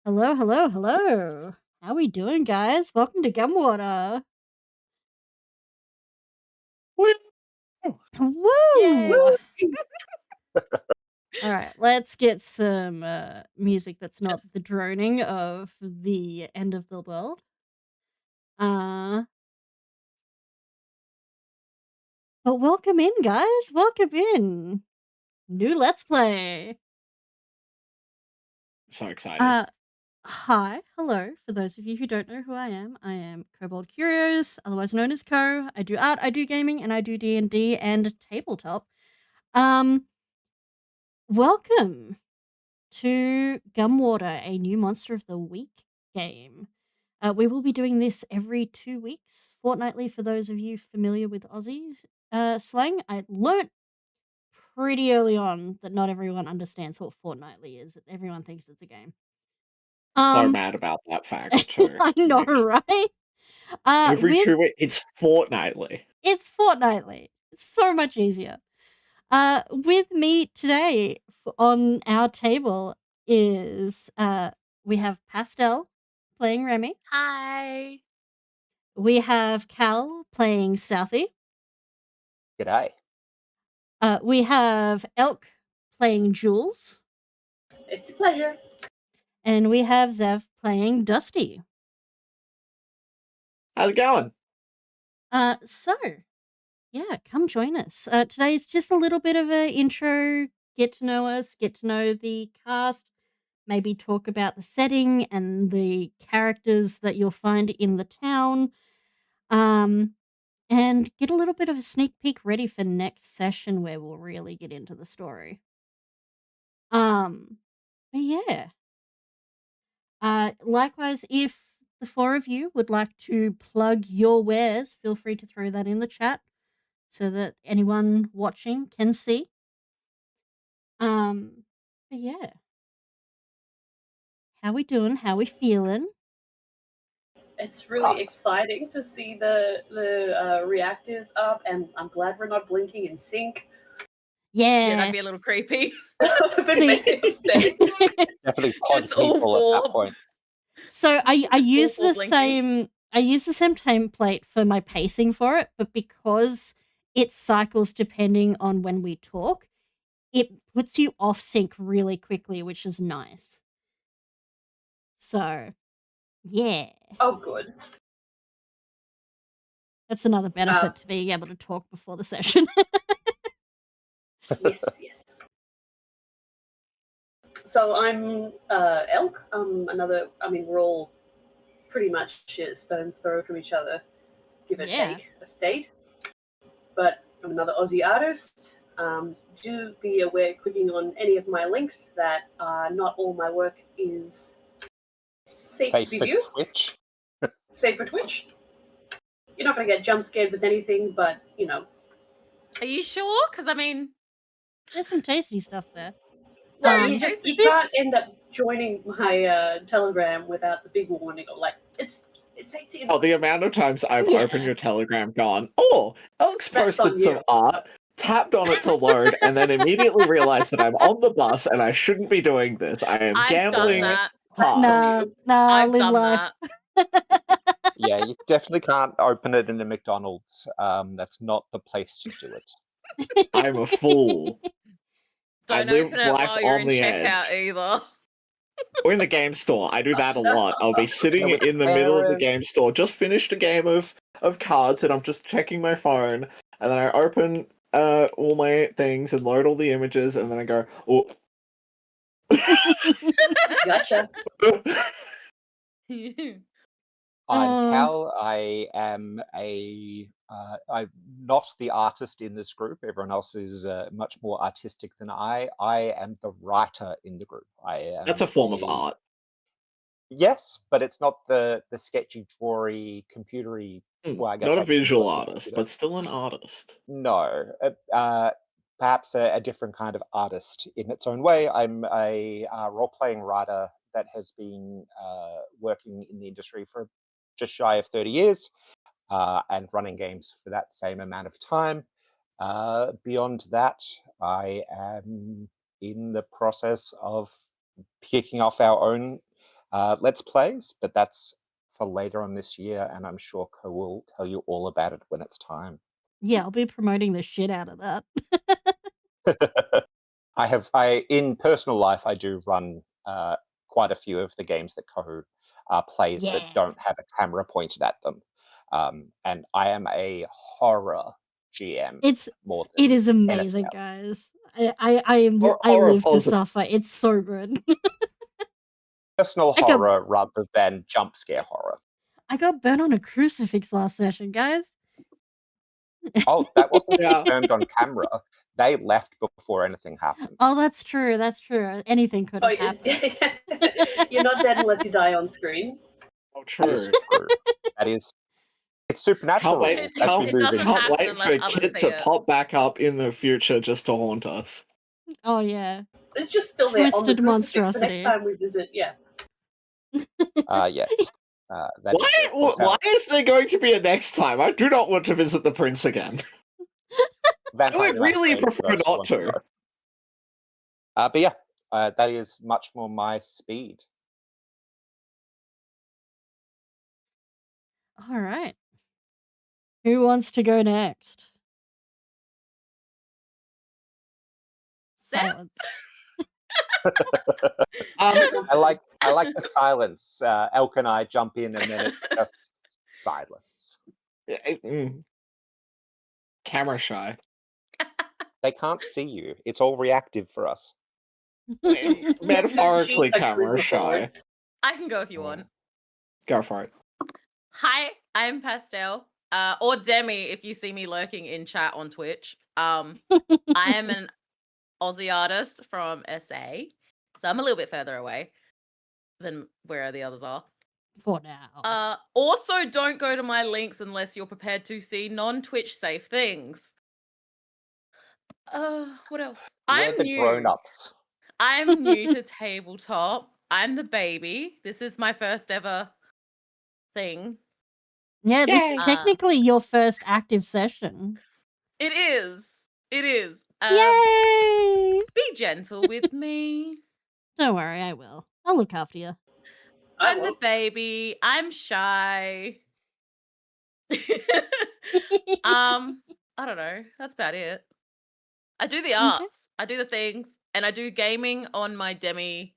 Hello, hello, hello. How we doing, guys? Welcome to Gumwater. Woo! Woo! Yay! All right, let's get some music that's not the droning of the end of the world. Uh, but welcome in, guys. Welcome in. New Let's Play. So excited. Uh, Hi, hello. For those of you who don't know who I am Kobold Curios, otherwise known as Co. I do art, I do gaming, and I do D&D and tabletop. Um, Welcome to Gumwater, a new Monster of the Week game. We will be doing this every 2 weeks, fortnightly for those of you familiar with Aussie slang. I learnt pretty early on that not everyone understands what fortnightly is. Everyone thinks it's a game. So Um, mad about that fact too. I know, Like right? every With 2 weeks, it's fortnightly. It's fortnightly. It's so much easier. With me today on our table is we have Pastel playing Remy. Hi. We have Cal playing Southie. G'day. We have Elk playing Jules. It's a pleasure. And we have Zev playing Dusty. How's it going? So yeah, come join us. Today's just a little bit of an intro, get to know us, get to know the cast, maybe talk about the setting and the characters that you'll find in the town, and get a little bit of a sneak peek ready for next session where we'll really get into the story. But yeah. Likewise, if the four of you would like to plug your wares, feel free to throw that in the chat so that anyone watching can see. But yeah. How we doing? How we feeling? It's really exciting to see the reactors up, and I'm glad we're not blinking in sync. Yeah. that'd be a little creepy. See- Definitely pod Just all people at that four. point. So I Just use awful the blinking. same template for my pacing for it, but because it cycles depending on when we talk, it puts you off sync really quickly, which is nice. So, yeah. Oh, good. That's another benefit to being able to talk before the session. Yes, yes. So I'm Elk. We're all pretty much a stone's throw from each other, give or Yeah. take a state. But I'm another Aussie artist. Do be aware, clicking on any of my links, that not all my work is safe to be for viewed. Twitch. Safe for Twitch. You're not going to get jump scared with anything, but you know. Are you sure? Because I mean, There's some tasty stuff there. Yeah, you can't this- end up joining my Telegram without the big warning of like it's 18. Oh, the amount of times I've Yeah. opened your Telegram, gone, oh, Alex That's on posted some you. art, tapped on it to load, and then immediately realized that I'm on the bus and I shouldn't be doing this. I am I've gambling done that. hard. Nah, I've live done life. that. Yeah, you definitely can't open it in a McDonald's. That's not the place to do it. I'm a fool. Don't I live open it life while you're on in the checkout edge. either. Or in the game store. I do that a lot. I'll be sitting with in the middle of the parents. game store, just finished a game of cards, and I'm just checking my phone, and then I open all my things and load all the images, and then I go, oh. Gotcha. I'm Cal. I am I'm not the artist in this group. Everyone else is much more artistic than I. I am the writer in the group. That's a form of art. Yes, but it's not the sketchy, drawery, computery. Well, I guess Not a I can visual draw artist, but still an artist. No, perhaps a different kind of artist in its own way. I'm a role-playing writer that has been working in the industry for just shy of 30 years and running games for that same amount of time. Beyond that, I am in the process of kicking off our own Let's Plays, but that's for later on this year, and I'm sure Co will tell you all about it when it's time. Yeah, I'll be promoting the shit out of that. In personal life, I do run quite a few of the games that Co plays that Yeah. don't have a camera pointed at them. And I am a horror GM It more than is anything amazing, else. guys. I Horror live to positive. suffer. It's so good. Personal I got- horror rather than jump scare horror. I got burnt on a crucifix last session, guys. Oh, that wasn't Yeah. confirmed on camera. They left before anything happened. Oh, that's true. That's true. Anything could Oh, have happened. you're not dead unless you die on screen. Oh, That is true. true. It's supernatural. Can't wait. It- as we it move doesn't into Can't happen wait unless for others Kit see to it. pop back up in the future just to haunt us. Oh yeah. It's just still there on the Twisted crucifix. The monstrosity. next time we visit, yeah. Yes. That Why? is Why is there going to be a next time? I do not want to visit the prince again. I would really prefer not to. But yeah, that is much more my speed. All right. Who wants to go next? Zeb? Silence. I like the silence. Elk and I jump in, and then it's just silence. Camera shy. They can't see you. It's all reactive for us. Metaphorically, Sheets like camera charisma shy. forward. I can go if you want. Go for it. Hi, I'm Pastel. Or Demi if you see me lurking in chat on Twitch. I am an Aussie artist from SA. So I'm a little bit further away than where the others are. For now. Also, don't go to my links unless you're prepared to see non-Twitch safe things. What else? We're the grown-ups. I'm new to tabletop. I'm the baby. This is my first ever thing. Yeah, this is Yay. technically your first active session. It is. It is. Yay! Be gentle with me. Don't worry, I will. I'll look after you. I'm the baby. I'm shy. I don't know. That's about it. I do the arts. I do the things, and I do gaming on my Demi.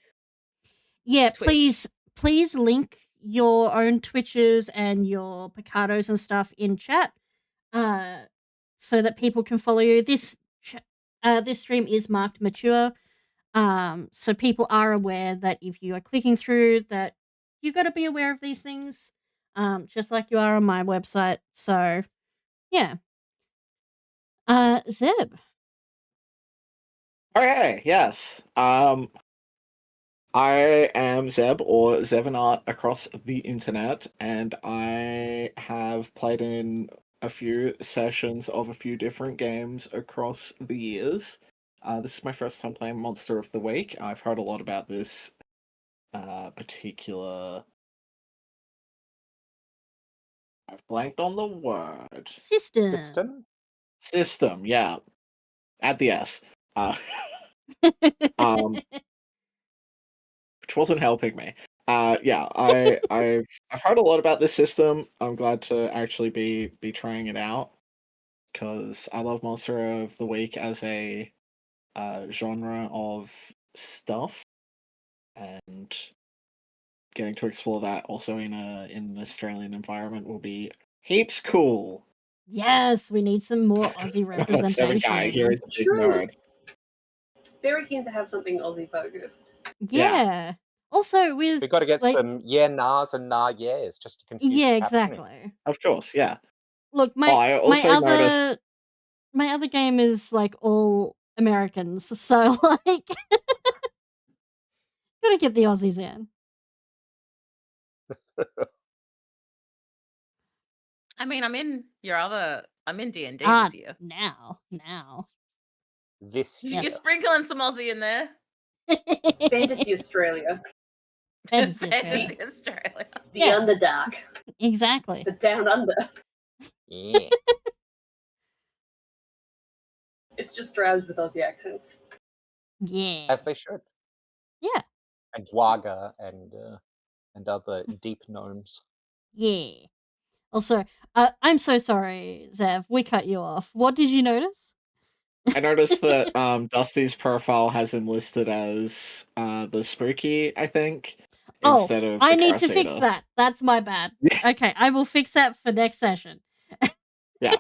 Yeah, Twitch. please link your own Twitches and your Picados and stuff in chat, so that people can follow you. This stream is marked mature, so people are aware that if you are clicking through, that you got to be aware of these things, just like you are on my website. So, yeah. Zeb. Okay, yes. I am Zeb, or Zevanart across the internet, and I have played in a few sessions of a few different games across the years. This is my first time playing Monster of the Week. I've heard a lot about this particular... I've blanked on the word. System. System, yeah. Add the S. Which wasn't helping me. Yeah, I've heard a lot about this system. I'm glad to actually be trying it out because I love Monster of the Week as a genre of stuff, and getting to explore that also in an Australian environment will be heaps cool. Yes, we need some more Aussie Seven guy here representation. is a big nerd. Very keen to have something Aussie focused. Yeah. Also with We've got to get some nahs and nah yeahs just to confuse Yeah, the captioning. exactly. Of course, yeah. Look, I also noticed my other game is like all Americans, so like gotta get the Aussies in. I mean, I'm in D&D Ah, this year. now. This You're year. sprinkling some Aussie in there. Fantasy Australia. Fantasy Fantasy Australia. Australia. The Yeah. Underdark. Exactly. The Down Under. Yeah. It's just drabs with Aussie accents. Yeah. As they should. Yeah. And Dwaga and and other deep gnomes. Yeah. Also, I'm so sorry, Zev. We cut you off. What did you notice? I noticed that Dusty's profile has him listed as the spooky, I think, Oh, instead of I the need to fix Crusader. that. That's my bad. Okay, I will fix that for next session. Yeah.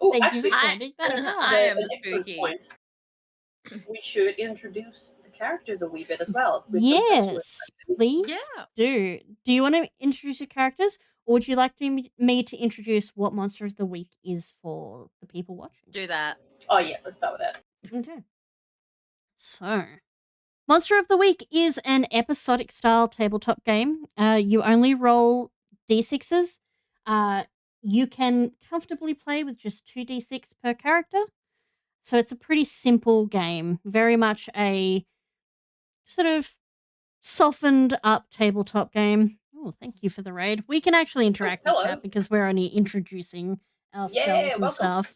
Oh, Thank you for actually, pointing that that out. is I am an the excellent spooky. point. We should introduce the characters a wee bit as well. With some personal Yes, introductions. please Yeah. do. Do you want to introduce your characters, or would you like me to introduce what Monster of the Week is for the people watching? Do that. Oh yeah, let's start with that. Okay. So, Monster of the Week is an episodic style tabletop game. You only roll d6s. You can comfortably play with just 2d6 per character. So it's a pretty simple game. Very much a sort of softened up tabletop game. Oh, thank you for the raid. We can actually interact with hello. chat because we're only introducing ourselves Yeah, and welcome. stuff.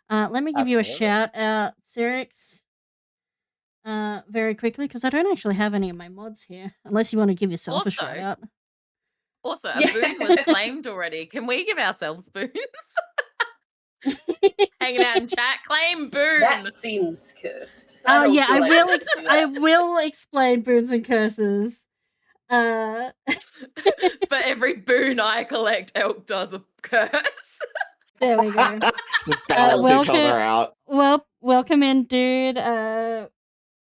Let me give you a Absolutely. shout out, Cyrix. Very quickly, because I don't actually have any of my mods here, unless you want to give yourself a shout out. Also, a Yeah. boon was claimed already. Can we give ourselves boons? Hanging out in chat, claim boon. That seems cursed. Oh don't yeah, feel I like will. we can do I that. will explain boons and curses. For every boon I collect, Elk does a curse. There we go. Just balance each welcome, other out. welcome in, dude.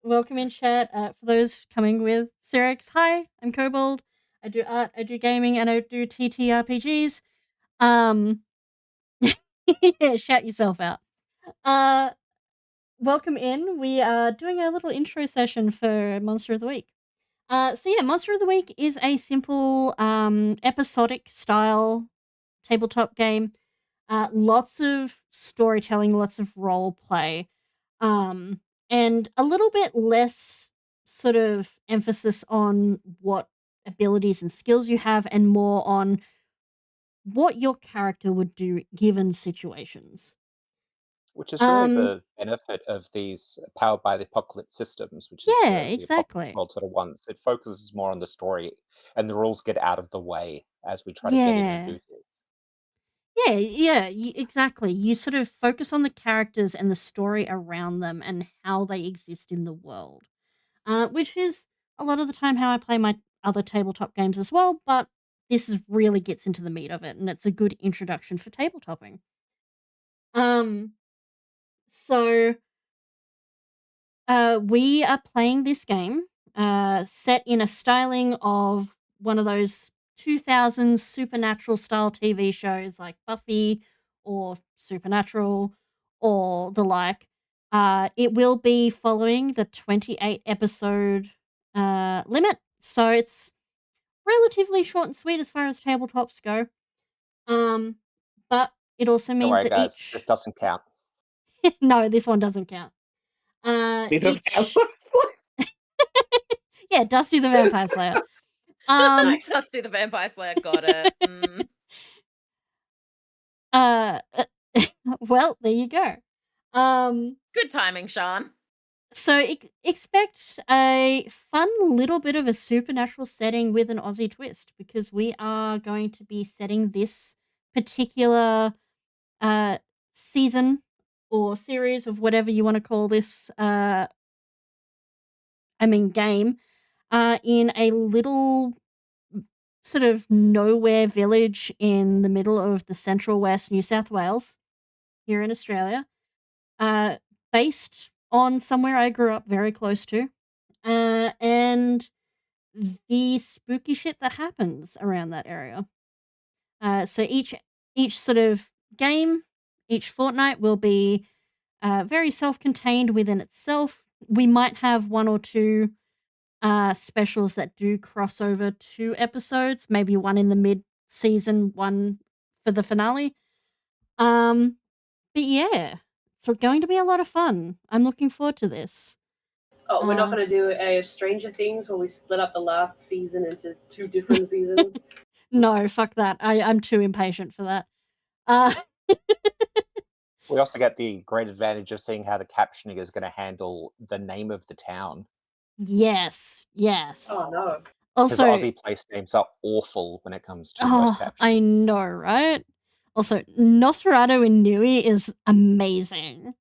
Welcome in, chat. For those coming with Cyrix, hi, I'm Kobold. I do art, I do gaming, and I do TTRPGs. Yeah, shout yourself out. Welcome in. We are doing a little intro session for Monster of the Week. So yeah, Monster of the Week is a simple episodic style tabletop game. Lots of storytelling, lots of role play, and a little bit less sort of emphasis on what abilities and skills you have, and more on what your character would do given situations. Which is really Um, the benefit of these powered by the apocalypse systems, which is yeah, the apocalypse exactly. world sort of ones. It focuses more on the story, and the rules get out of the way as we try to get in and Yeah. do things. Yeah, exactly. You sort of focus on the characters and the story around them and how they exist in the world, which is a lot of the time how I play my other tabletop games as well. But really gets into the meat of it, and it's a good introduction for tabletopping. So we are playing this game, set in a styling of one of those 2000s supernatural style TV shows like Buffy or Supernatural or the like. It will be following the 28 episode limit, so it's relatively short and sweet as far as tabletops go. But it also Don't means worry, that guys, this doesn't count. no, this one doesn't count. Each yeah, Dusty the Vampire Slayer. Nice. Dusty the Vampire Slayer, got it. Well, there you go. Good timing, Sean. So expect a fun little bit of a supernatural setting with an Aussie twist, because we are going to be setting this particular season or series of whatever you want to call this. Game. In a little sort of nowhere village in the middle of the central west New South Wales, here in Australia, uh, based on somewhere I grew up very close to, and the spooky shit that happens around that area. So each sort of game, each fortnight will be very self-contained within itself. We might have one or two specials that do cross over 2 episodes, maybe one in the mid-season, one for the finale. But yeah, it's going to be a lot of fun. I'm looking forward to this. Oh, we're not going to do a Stranger Things where we split up the last season into 2 different seasons. No, fuck that. I'm too impatient for that. Uh, We also get the great advantage of seeing how the captioning is going to handle the name of the town. yes. Oh no. Because Also, Aussie place names are awful when it comes to voice caption. I know, right? Also, Nosferatu in Nui is amazing.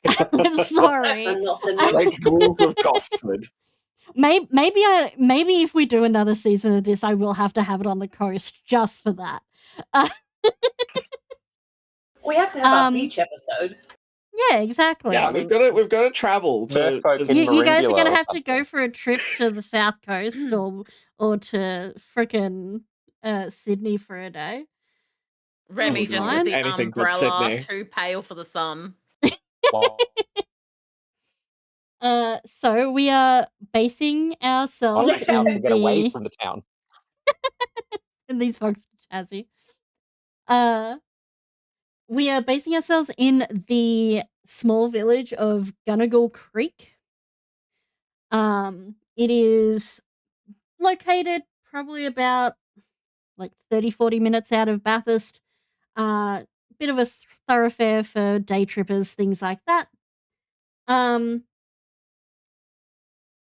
I'm That's sorry. a not a Great ghouls of Gosford. Maybe if we do another season of this, I will have to have it on the coast just for that. We have to have our Um, beach episode. Yeah, exactly. Yeah, we've got to travel to. Merfolk in You guys are Marimbula gonna or have to go something. for a trip to the south coast or to frickin' Sydney for a day. Remy be just fine. with the Anything but umbrella, Sydney. too pale for the sun. Well, So we are basing ourselves I'll have to in get away the from the town. in these folks chassis. We are basing ourselves in the small village of Gunnagle Creek. It is located probably about like 30-40 minutes out of Bathurst. Bit of a thoroughfare for day trippers, things like that.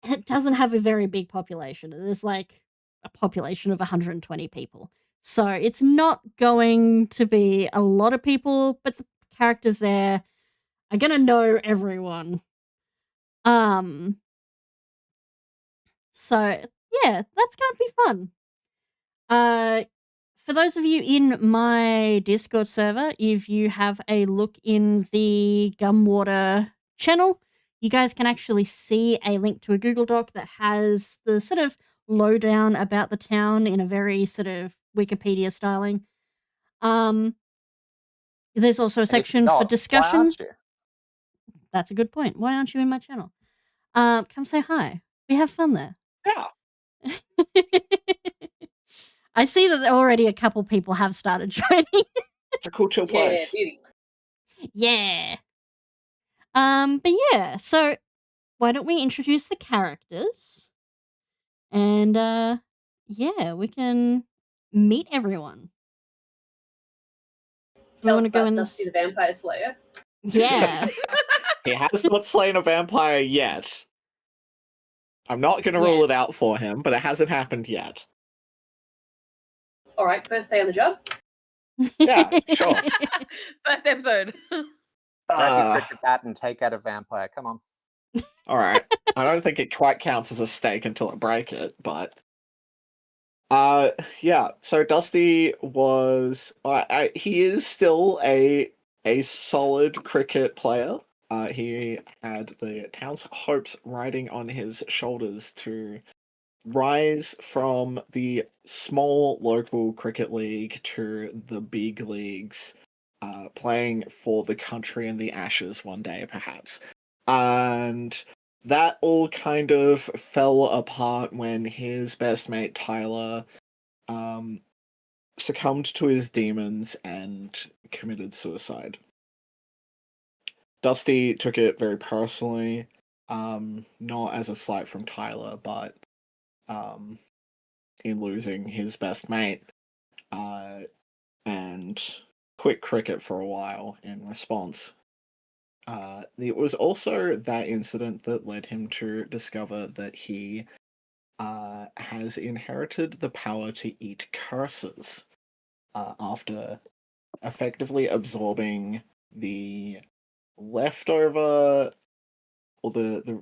It doesn't have a very big population. There's like a population of 120 people. So it's not going to be a lot of people, but the characters there are gonna know everyone. So yeah, that's gonna be fun. For those of you in my Discord server, if you have a look in the GUMWATER channel, you guys can actually see a link to a Google Doc that has the sort of lowdown about the town in a very sort of Wikipedia styling. There's also a And if you're section for not, why discussion. aren't you? That's a good point. Why aren't you in my channel? Come say hi. We have fun there. Yeah. I see that already a couple people have started joining. It's a cool chill Yeah, place. beauty. Yeah. But yeah, so why don't we introduce the characters? And yeah, we can meet everyone. Do we Tell want us to go about in Dusty this? the Vampire Slayer. Yeah. He has not slain a vampire yet. I'm not going to Yeah. rule it out for him, but it hasn't happened yet. All right, first day on the job. Yeah, sure. First episode. Grab your cricket bat and take out a vampire. Come on. All right. I don't think it quite counts as a stake until I break it, but yeah. So Dusty was he is still a solid cricket player. He had the town's hopes riding on his shoulders to rise from the small local cricket league to the big leagues, playing for the country in the Ashes one day, perhaps. And that all kind of fell apart when his best mate Tyler succumbed to his demons and committed suicide. Dusty took it very personally, not as a slight from Tyler, but in losing his best mate, and quit cricket for a while in response. It was also that incident that led him to discover that he has inherited the power to eat curses after effectively absorbing the leftover or the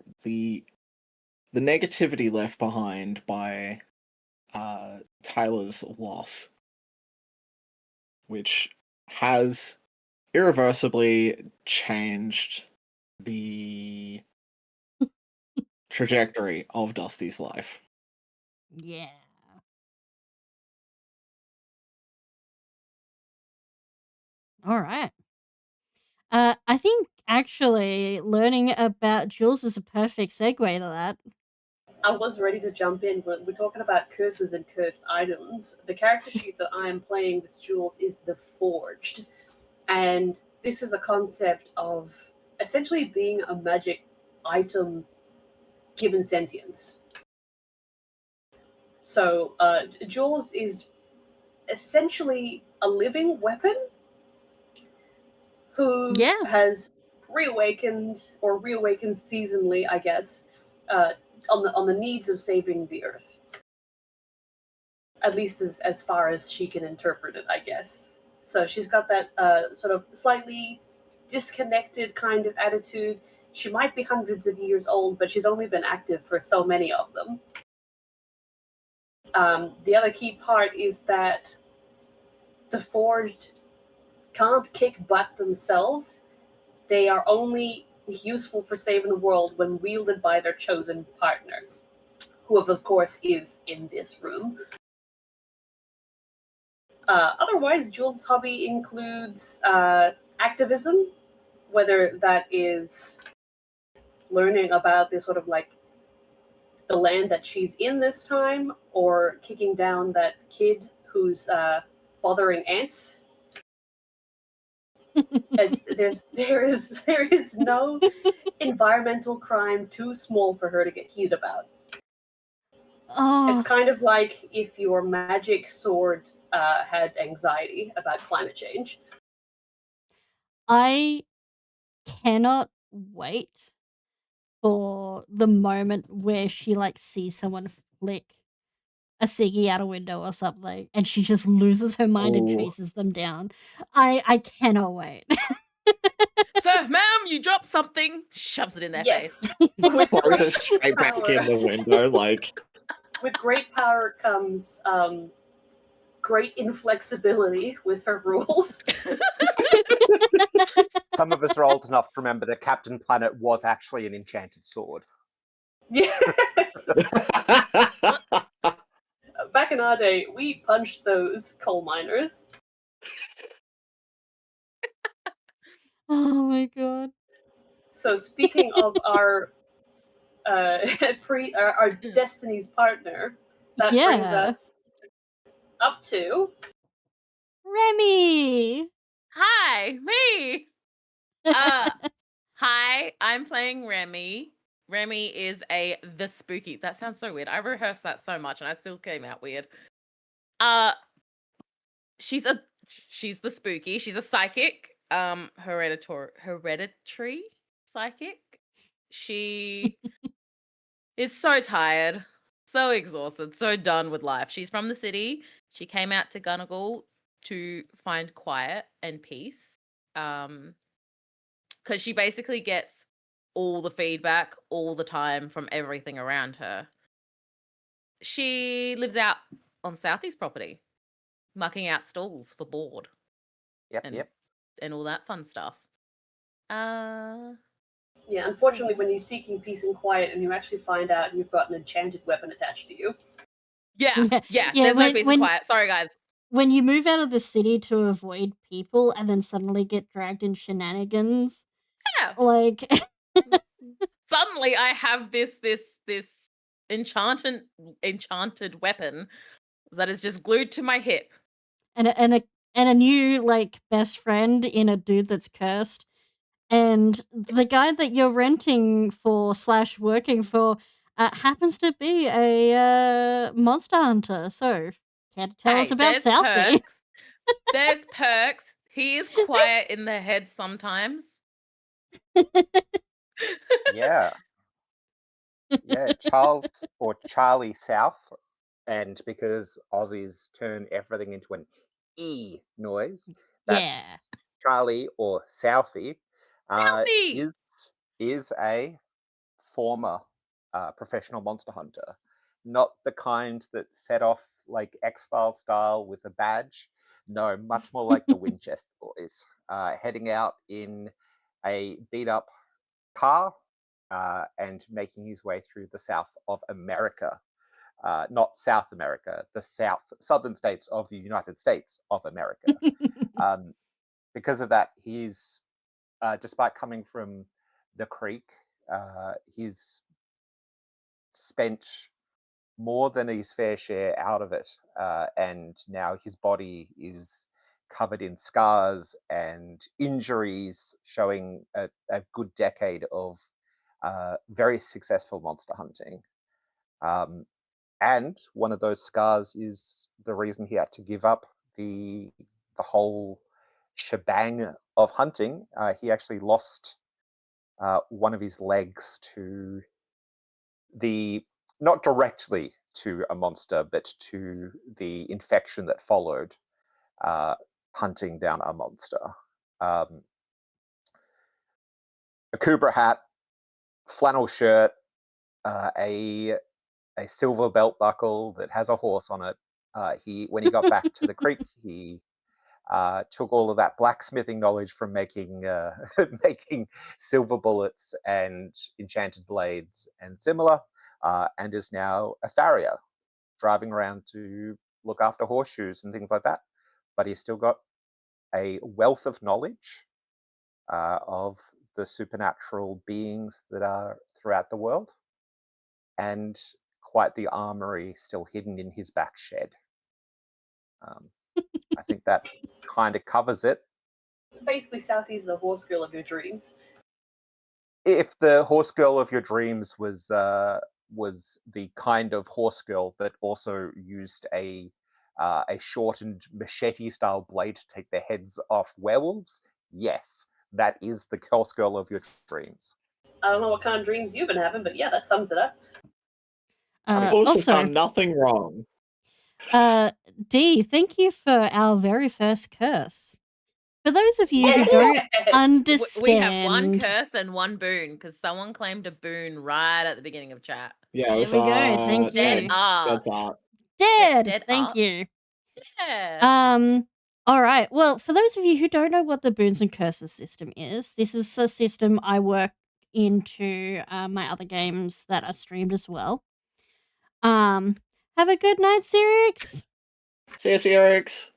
negativity left behind by Tyler's loss, which has irreversibly changed the trajectory of Dusty's life. Yeah. All right. I think actually learning about Jules is a perfect segue to that. I was ready to jump in, but we're talking about curses and cursed items. The character sheet that I am playing with Jules is the Forged, and this is a concept of essentially being a magic item given sentience. So Jules is essentially a living weapon who Yeah. has reawakens seasonally, I guess, on the needs of saving the Earth. at least as far as she can interpret it, I guess. So she's got that sort of slightly disconnected kind of attitude. She might be hundreds of years old, but she's only been active for so many of them. The other key part is that the Forged can't kick butt themselves. They are only useful for saving the world when wielded by their chosen partner, who, of course, is in this room. Otherwise, Jules' hobby includes activism, whether that is learning about this sort of like the land that she's in this time, or kicking down that kid who's bothering ants. There is no environmental crime too small for her to get heated about. It's Oh, kind of like if your magic sword had anxiety about climate change. I cannot wait for the moment where she, like, sees someone flick a ciggy out a window or something, and she just loses her mind and Ooh. chases them down. I cannot wait. Sir, ma'am, you dropped something. Shoves it in their face. Yes, with Throws it great straight back power, in the window, like. with great power comes great inflexibility with her rules. Some of us are old enough to remember that Captain Planet was actually an enchanted sword. Yes. Back in our day, we punched those coal miners. Oh my god. So speaking of our our Destiny's partner, that brings Yeah. us up to Remy! Hi, me. Hi, I'm playing Remy. Remy is the spooky. That sounds so weird. I rehearsed that so much and I still came out weird. She's the spooky. She's a psychic. Hereditary psychic. She is so tired, so exhausted, so done with life. She's from the city. She came out to Gunnagal to find quiet and peace. Because she basically gets all the feedback all the time from everything around her. She lives out on Southie's property, mucking out stalls for board Yep, and yep. and all that fun stuff. yeah. Unfortunately, when you're seeking peace and quiet, and you actually find out you've got an enchanted weapon attached to you. Yeah. Yeah, There's no when peace and quiet. Sorry, guys. when you move out of the city to avoid people and then suddenly get dragged in shenanigans, Yeah. like Suddenly, I have this enchanted weapon that is just glued to my hip. and a new like best friend in a dude that's cursed. And the guy that you're renting for / working for happens to be a monster hunter. So, care to tell us Hey, about there's Southie? perks. There's perks. He is quiet in the head sometimes. Yeah. Yeah, Charles or Charlie South, and because Aussies turn everything into an E noise, Yeah. that's Charlie or Southie, Healthy. is a former professional monster hunter, not the kind that set off like X-File style with a badge. No, much more like the Winchester boys, heading out in a beat up car and making his way through the south of America. Not South America, the southern states of the United States of America. Because of that, he's, despite coming from the creek, he's spent more than his fair share out of it. And now his body is covered in scars and injuries, showing a good decade of very successful monster hunting. And one of those scars is the reason he had to give up the whole shebang of hunting. He actually lost one of his legs to the not directly to a monster, but to the infection that followed hunting down a monster. A Kubra hat, flannel shirt, a silver belt buckle that has a horse on it. When he got back to the creek, he took all of that blacksmithing knowledge from making making silver bullets and enchanted blades and similar, and is now a farrier, driving around to look after horseshoes and things like that. But he's still got a wealth of knowledge of the supernatural beings that are throughout the world, and quite the armory still hidden in his back shed. I think that kind of covers it. Basically, Southie's the horse girl of your dreams. If the horse girl of your dreams was the kind of horse girl that also used a shortened machete-style blade to take the heads off werewolves, yes, that is the horse girl of your dreams. I don't know what kind of dreams you've been having, but yeah, that sums it up. Horse has Also, done nothing wrong. D, thank you for our very first curse. For those of you who don't Yes! understand, We have one curse and one boon because someone claimed a boon right at the beginning of chat. Yeah, it There was, we go. Thank Dead you. art. Dead art. Dead. Dead Thank art. you. Yeah. All right. Well, for those of you who don't know what the boons and curses system is, this is a system I work into my other games that are streamed as well. Have a good night, Sirix. See you, Eric's.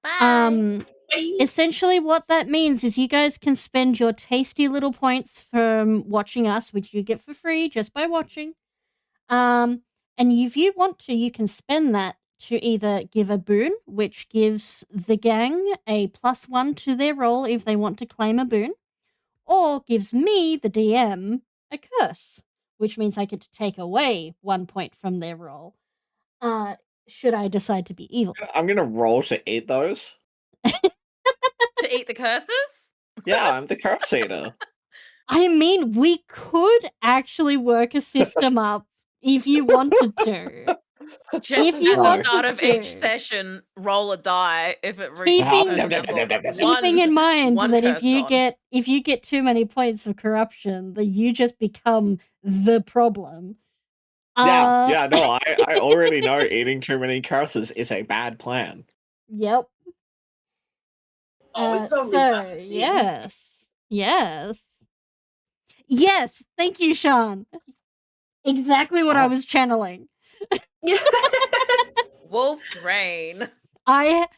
Bye. Bye. Essentially what that means is you guys can spend your tasty little points from watching us, which you get for free just by watching. And if you want to, you can spend that to either give a boon, which gives the gang a +1 to their roll if they want to claim a boon, or gives me, the DM, a curse, which means I get to take away 1 point from their roll, should I decide to be evil. I'm gonna roll to eat those. To eat the curses? Yeah, I'm the curse eater. I mean, we could actually work a system up if you wanted to. Just If you at the wanted start of to. each session, roll a die if it reaches Keeping- a certain number. Keeping in mind one that curse if you get too many points of corruption, that you just become the problem. No, I already know eating too many curses is a bad plan. Yep. Oh, it's so Yes. Thank you, Sean. Exactly what I was channeling. Yes. Wolf's Rain. I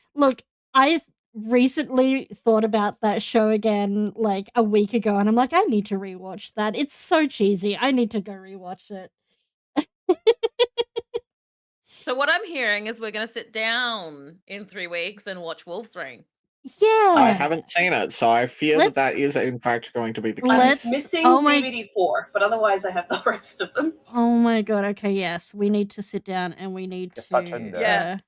recently thought about that show again like a week ago, and I'm like, I need to rewatch that. It's so cheesy. I need to go rewatch it. So what I'm hearing is we're going to sit down in 3 weeks and watch Wolf's Rain. Yeah. I haven't seen it, so I fear Let's- that is in fact going to be the I'm case. missing oh my- DVD 4, but otherwise I have the rest of them. Oh my god. Okay, yes. We need to sit down and we need You're to such a nerd. Yeah.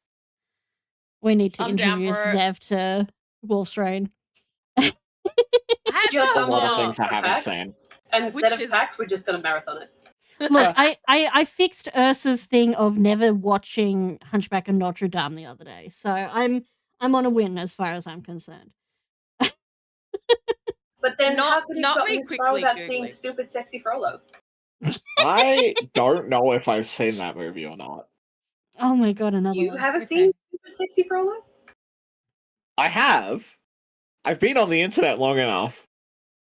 we need to I'm down introduce for it. Zev to Wolf's Rain. I had You have There's a some lot of more things I haven't packs, seen. and instead Which of is- packs, we're just going to marathon it. Look, I fixed Ursa's thing of never watching Hunchback of Notre Dame the other day, so I'm on a win as far as I'm concerned. But then Not- how could you not have gotten me this far quickly without seeing Googling. stupid, sexy Frollo? I don't know if I've seen that movie or not. Oh my god, another You one. haven't Okay. seen stupid, sexy Frollo? I have. I've been on the internet long enough.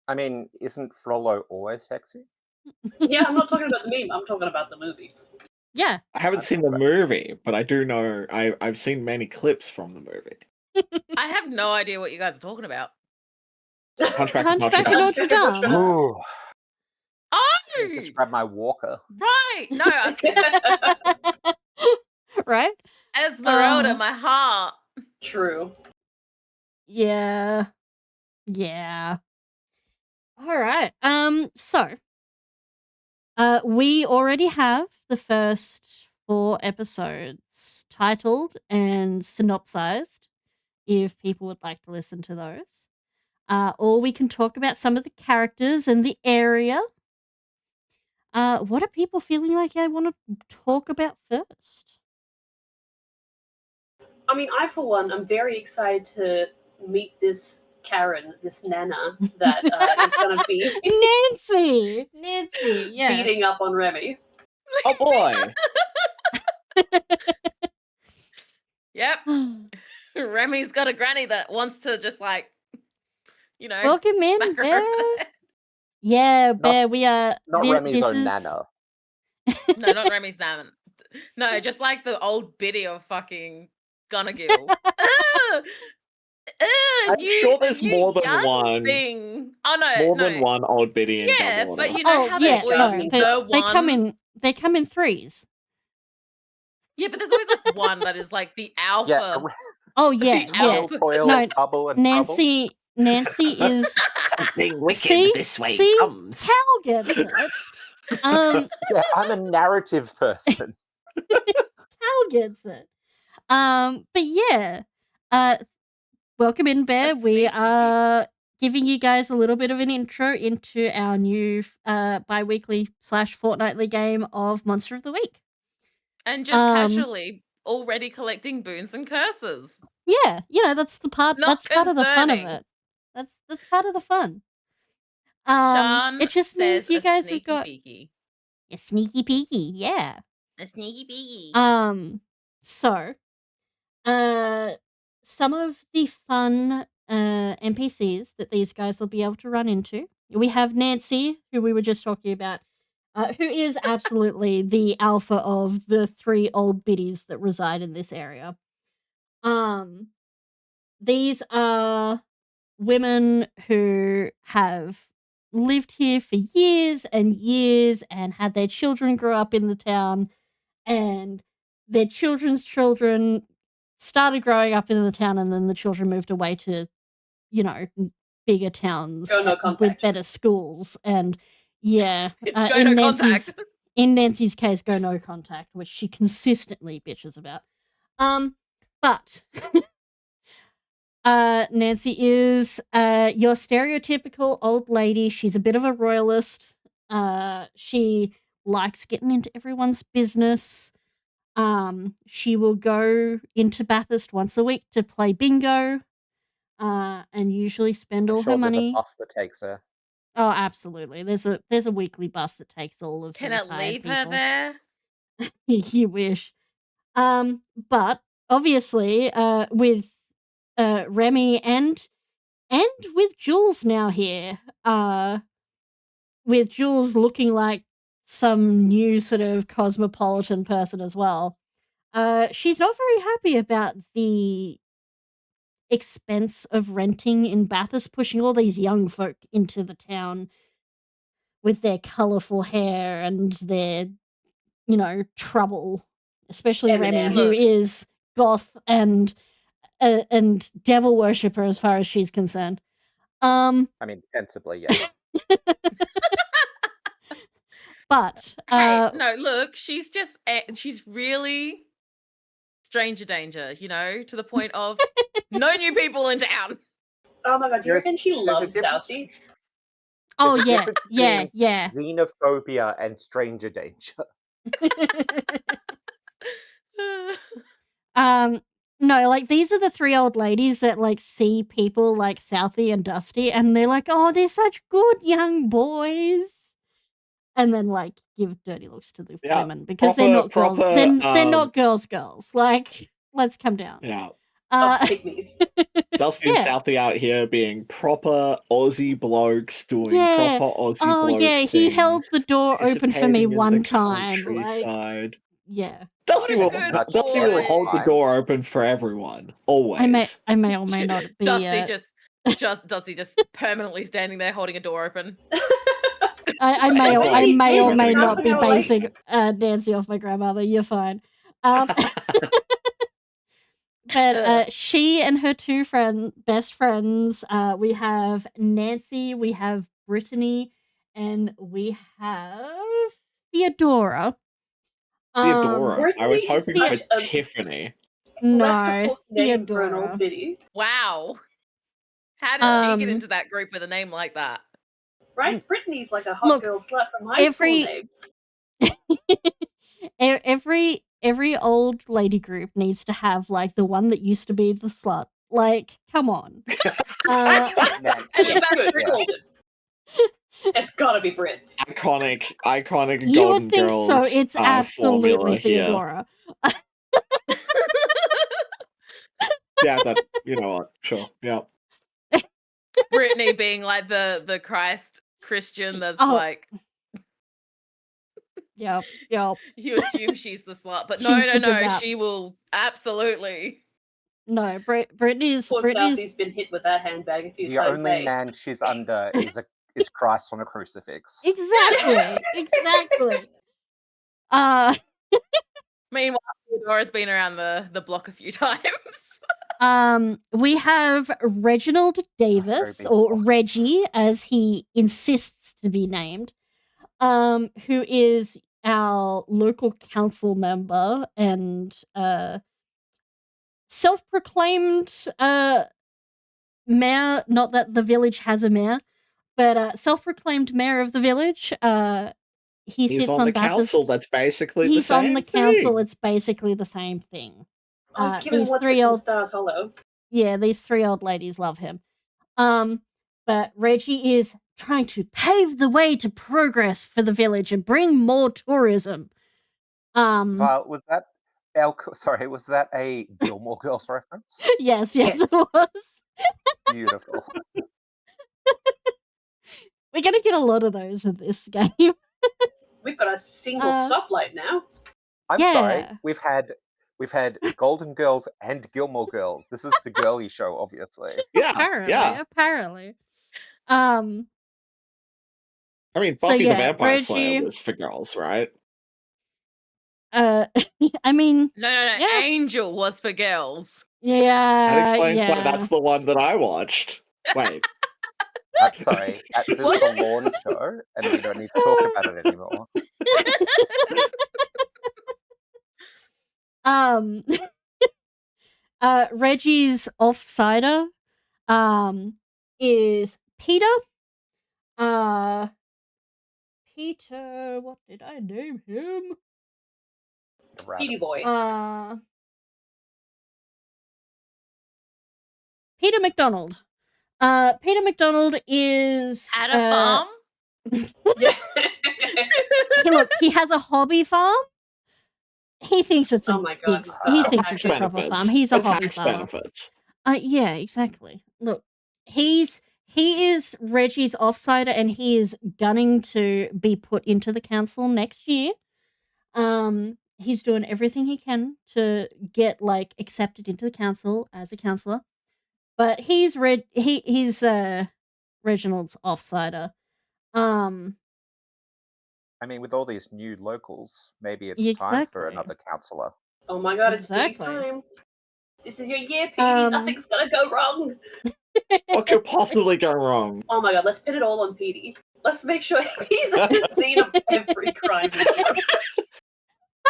I mean, isn't Frollo always sexy? Yeah, I'm not talking about the meme. I'm talking about the movie. Yeah. I haven't seen the movie, but I do know I've seen many clips from the movie. I have no idea what you guys are talking about. Hunchback of Notre Hunchback of Dame. Notre Dame. Ooh, Oh! just grab my walker. Right! No, I've seen it. Right? Esmeralda, my heart. True. Yeah. Yeah. All right. So we already have the first 4 episodes titled and synopsized if people would like to listen to those. Or we can talk about some of the characters and the area. What are people feeling like they want to talk about first? I mean, I for one, I'm very excited to meet this Karen, this Nana that is going to be Nancy, yes. beating up on Remy. Oh boy. Yep. Remy's got a granny that wants to just like, Welcome in, smack her Bear. over the head. Yeah, Bear, we are... Not Remy's this own is... nana. No, not Remy's nan. No, just like the old biddy of fucking Gunnagill. I'm sure there's more than young one. thing. Oh no, More no. than one old biddy in Yeah, GUMWATER. but you know Oh, how yeah, there's always no, the one. they come in threes. Yeah, but there's always like one that is like the alpha. Yeah. Oh yeah, The yeah. alpha. Toil, No, trouble, and trouble. Nancy is Something wicked see, this way see, comes. Cal gets it. Yeah, I'm a narrative person. Cal gets it. But yeah, welcome in, Bear. We sneaky. are giving you guys a little bit of an intro into our new bi-weekly / fortnightly game of Monster of the Week. And just casually already collecting boons and curses. Yeah, that's the part. Not That's part of the fun of concerning. it. That's part of the fun. Sean It just means says you a guys have sneaky got peeky. a sneaky peeky. Yeah. A sneaky peeky. So, some of the fun NPCs that these guys will be able to run into. We have Nancy, who we were just talking about, who is absolutely the alpha of the 3 old biddies that reside in this area. These are women who have lived here for years and years and had their children grow up in the town, and their children's children started growing up in the town, and then the children moved away to, bigger towns Go no with contact. better schools. And yeah, Go no contact. in Nancy's case, go no contact, which she consistently bitches about. But Nancy is your stereotypical old lady. She's a bit of a royalist. She likes getting into everyone's business. She will go into Bathurst once a week to play bingo, and usually spend all her There's a money. bus that takes her. Oh, absolutely. There's a weekly bus that takes all of Can the it retired leave people. her there? You wish. But obviously, with Remy and with Jules now here, with Jules looking like some new sort of cosmopolitan person as well. She's not very happy about the expense of renting in Bathurst, pushing all these young folk into the town with their colourful hair and their, trouble. Especially Remy, Eminem. who Look. is goth and devil worshipper as far as she's concerned. I mean, sensibly, yes. But Hey, no, look, she's just she's really stranger danger, to the point of no new people in town. Oh my god, do you reckon she There's a loves difference- Southie? oh There's a yeah, difference yeah, between yeah. Xenophobia and stranger danger. No, like these are the 3 old ladies that like see people like Southie and Dusty, and they're like, "Oh, they're such good young boys," and then like give dirty looks to the women because they're not girls. They're not girls. Like, let's come down. Yeah. Pygmies. Dusty and Southie out here being proper Aussie blokes doing Yeah. proper Aussie Oh bloke yeah, he held things, the door open for me participating in one the time. Like, countryside. yeah. Dusty will Good hold the boy. door open for everyone, always. I may or may not be. Dusty just permanently standing there holding a door open. I It's may or may it's not be half an hour basing Nancy off my grandmother. You're fine. But she and her 2 best friends, we have Nancy, we have Brittany, and we have Theodora. Theodora. I was Brittany is hoping such for a Tiffany. No, left-to-hook name for an Theodora. old biddy. Wow. How did she get into that group with a name like that? right? Brittany's like a hot Look, girl slut from high school every name. every old lady group needs to have like the one that used to be the slut. Like, come on. Nancy. Yeah, good. Yeah. Called it. It's gotta be Brit. iconic You Golden would think so. Girls It's formula absolutely here. Theodora. Yeah, that you know what? Sure. Yeah. Brittany being like the Christ Christian that's Oh. like Yep. you assume she's the slut, but She's the no, devout. she will absolutely. No, Brittany's Poor Southie's been hit with that handbag a few The times. only eh? man she's under is Christ on a crucifix. exactly. Meanwhile, Theodora's been around the block a few times. We have Reginald Davis, big or boss. Reggie, as he insists to be named, who is our local council member and self-proclaimed mayor. Not that the village has a mayor, but self-proclaimed mayor of the village. He He's sits on on the council. Bathurst. That's basically the He's on same the council. thing. It's basically the same thing. I was given These what's three it from old Stars Hollow. Yeah, these three old ladies love him. But Reggie is trying to pave the way to progress for the village and bring more tourism. Val, was that was that a Gilmore Girls reference? Yes, Yes. it was. Beautiful. We're gonna get a lot of those with this game. We've got a single Uh, stoplight now. I'm sorry. Yeah. We've had Golden Girls and Gilmore Girls. This is the girly show, obviously. Yeah. Apparently. I mean, So Buffy the yeah, Vampire Slayer Reggie. was for girls, right? I mean, No, yeah. Angel was for girls. That explains why yeah. that's the one that I watched. Wait. Sorry, this is a lawn show, and we don't need to talk about it anymore. Reggie's offsider is Peter. Peter, what did I name him? Petey boy. Peter McDonald. Peter McDonald is At a farm? Yeah. he has a hobby farm. He thinks it's a Oh my God, big. he's He got thinks tax it's a proper benefits. farm. He's a The hobby tax farmer. benefits. Yeah, exactly. Look, he is Reggie's offsider, and he is gunning to be put into the council next year. He's doing everything he can to get like accepted into the council as a councillor, but he's Reginald's offsider. I mean, with all these new locals, maybe it's time for Exactly. another councillor. Oh my God, it's Petey's Exactly. time. This is your year, Petey. Nothing's gonna go wrong. What could possibly go wrong? Oh my God, let's pin it all on Petey. Let's make sure he's at the scene of every crime.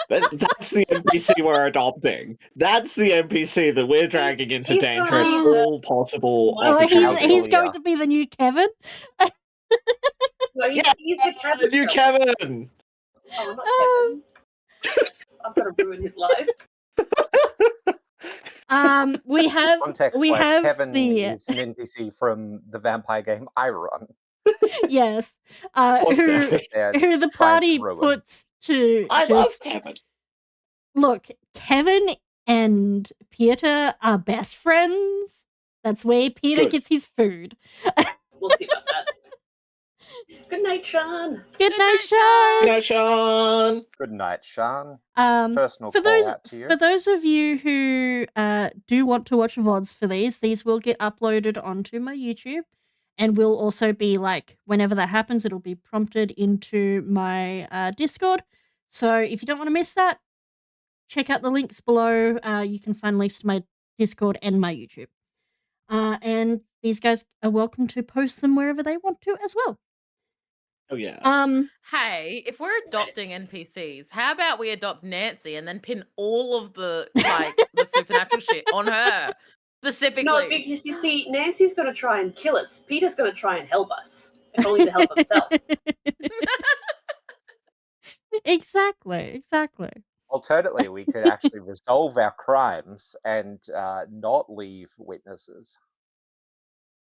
That's the NPC we're adopting. That's the NPC that we're dragging into He's danger gonna at be the- all possible Oh, opportunities. he's going to be the new Kevin. No, he's the cabbage New fella. Kevin! Oh, not Kevin. I'm gonna ruin his life. We have Context: Kevin is an NPC from the vampire game I run. Yes, What's who that? the party puts to. I love Kevin. Look, Kevin and Peter are best friends. That's where Peter Good. gets his food. We'll see about that. Good night, Sean. Good night, Sean. Good night, Sean. Good night, Sean. For Personal call those out to you. for those of you who do want to watch VODs for these will get uploaded onto my YouTube, and will also be like, whenever that happens, it'll be prompted into my Discord. So if you don't want to miss that, check out the links below. You can find links to my Discord and my YouTube. And these guys are welcome to post them wherever they want to as well. Oh yeah. Hey, if we're adopting NPCs, how about we adopt Nancy and then pin all of the the supernatural shit on her specifically? No, because you see, Nancy's gonna try and kill us. Peter's gonna try and help us. if only to help himself. Exactly. Alternately, we could actually resolve our crimes and not leave witnesses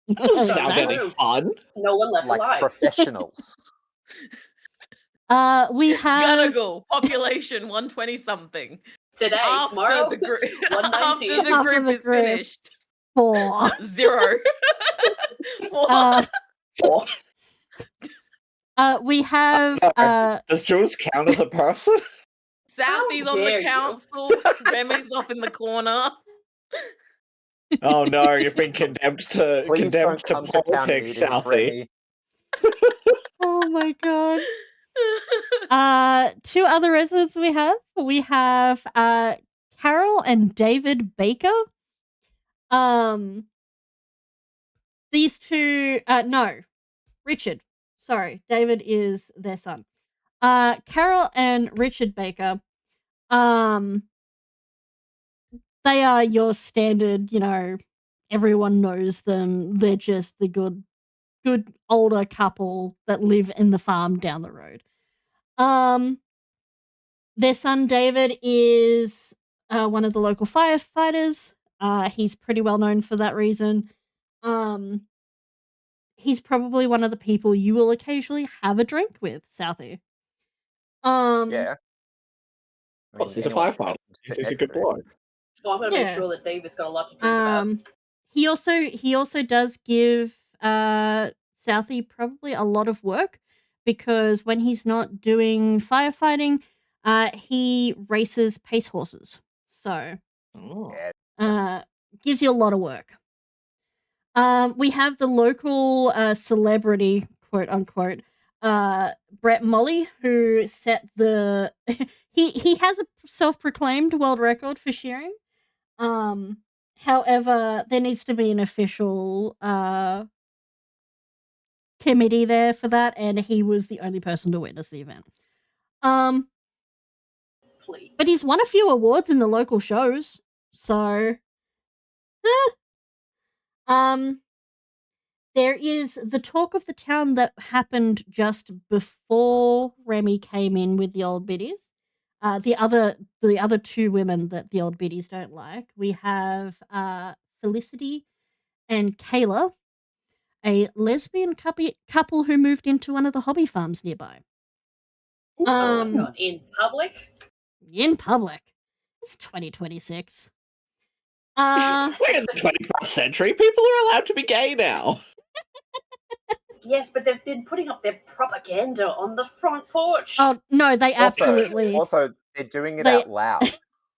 That doesn't So sound any true. fun. No one left like alive. professionals. We have Gunagal, population 120 something. Today, After tomorrow, the group, 119. after the After group the is group. finished, 4. 0. 4. Oh, We have does Jules count as a person? Southie's on the dare you. council. Remy's off in the corner. Oh no, you've been condemned to Please don't come to town politics, meetings, Southie. Remy. oh my god. 2 other residents we have. We have Carol and David Baker. These two no. Richard. Sorry, David is their son. Carol and Richard Baker. They are your standard, everyone knows them. They're just the good older couple that live in the farm down the road. Their son David is one of the local firefighters. He's pretty well known for that reason. He's probably one of the people you will occasionally have a drink with, Southie. Yeah. Of course, he's a anyone firefighter. sit He's a next good to him. boy. So I'm going to make Yeah. sure that David's got a lot to drink about. He also does give Southie probably a lot of work because when he's not doing firefighting, he races pace horses. So Oh. Yeah. gives you a lot of work. We have the local celebrity, quote unquote, Brett Molly, who set the he has a self-proclaimed world record for shearing. However, there needs to be an official committee there for that, and he was the only person to witness the event. Please. But he's won a few awards in the local shows, so there is the talk of the town that happened just before Remy came in with the old biddies. The other 2 women that the old biddies don't like. We have Felicity and Kayla, a lesbian couple who moved into one of the hobby farms nearby. Oh my god, in public? In public. It's 2026. We're in the 21st century. People are allowed to be gay now. Yes, but they've been putting up their propaganda on the front porch. Oh, no, they absolutely... Also, they're doing it They- out loud.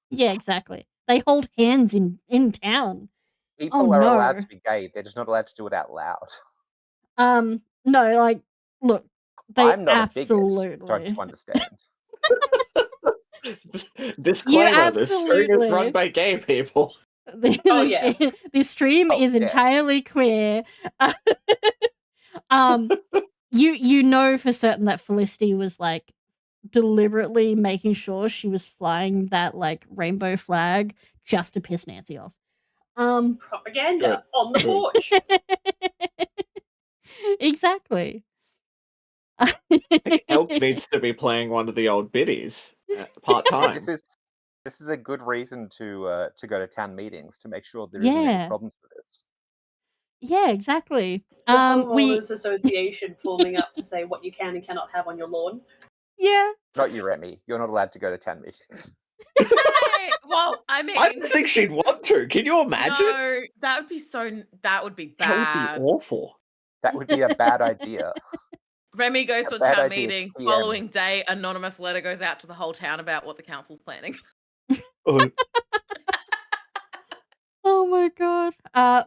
Yeah, exactly. They hold hands in town. People are allowed to be gay. They're just not allowed to do it out loud. No, like, look, they I'm not absolutely... a bigot. Don't you understand? Disclaimer: this stream is absolutely- run by gay people. Oh, yeah. This stream Oh, is yeah. entirely queer. You know for certain that Felicity was like deliberately making sure she was flying that like rainbow flag just to piss Nancy off. Propaganda on the porch. Exactly. I think Elk needs to be playing one of the old biddies part time. This is a good reason to go to town meetings to make sure there isn't any Yeah. problems with this. Yeah, exactly. The homeowners association forming up to say what you can and cannot have on your lawn. Yeah. Not you, Remy. You're not allowed to go to town meetings. Hey, well, I mean, I don't think she'd want to. Can you imagine? no, that would be That would bad. be awful. That would be a bad idea. Remy goes to a bad town idea, meeting. TM. Following day, anonymous letter goes out to the whole town about what the council's planning. Uh, Oh my god.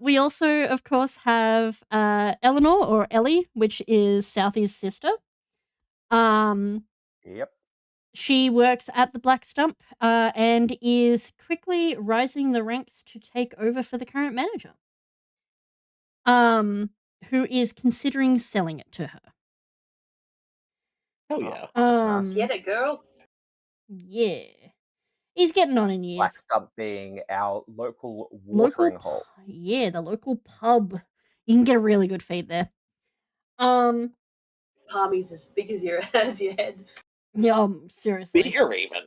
We also, of course, have Eleanor or Ellie, which is Southie's sister. Yep. She works at the Black Stump and is quickly rising the ranks to take over for the current manager. Who is considering selling it to her. hell yeah. That's nice. Get it, girl. Yeah. He's getting on in years. Black Stump being our local watering hole. Yeah, the local pub. You can get a really good feed there. palmies as big as your head. Yeah, seriously. Bigger even.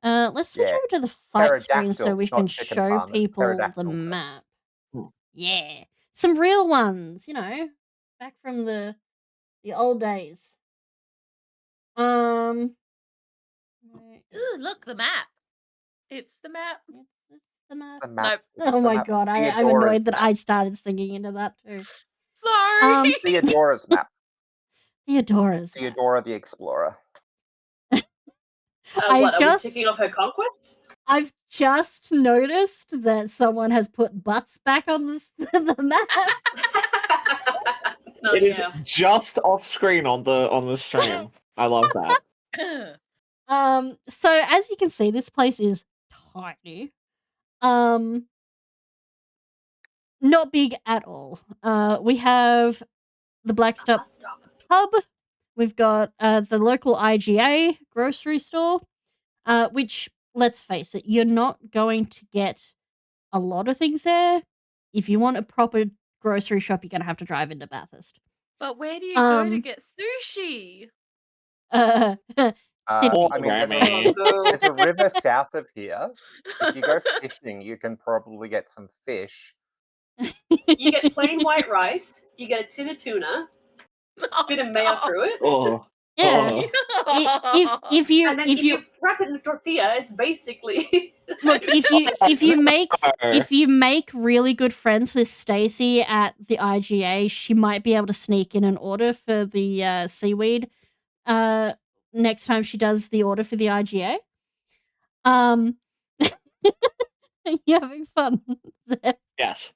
Let's switch Yeah. over to the fight screen so we Pterodactyls, can not chicken show farmers, people the pterodactyls. map. Hmm. Yeah, some real ones, back from the old days. Wait, Ooh, look, the map. It's the map. it's the map. The map. Nope. It's Oh the my map. god, I'm Theodora's annoyed that map. I started singing into that too. Sorry. Theodora's map. Theodora's map. Theodora the Explorer. What, are we ticking off her conquests? I've just noticed that someone has put butts back on the map. Oh, It is yeah. just off screen on the stream. I love that. So as you can see, this place is tiny. Not big at all. We have the Blackstop Stop. pub. We've got the local IGA grocery store, which, let's face it, you're not going to get a lot of things there. If you want a proper grocery shop, you're going to have to drive into Bathurst. But where do you go to get sushi? I mean, Programming. there's a river south of here. If you go fishing, you can probably get some fish. You get plain white rice, you get a tin of tuna, a bit of mayo through it. Oh. Yeah. Oh. If you And then if you wrap it in a tortilla, it's basically look, if you make really good friends with Stacy at the IGA, she might be able to sneak in an order for the seaweed next time she does the order for the IGA. You having fun? Yes.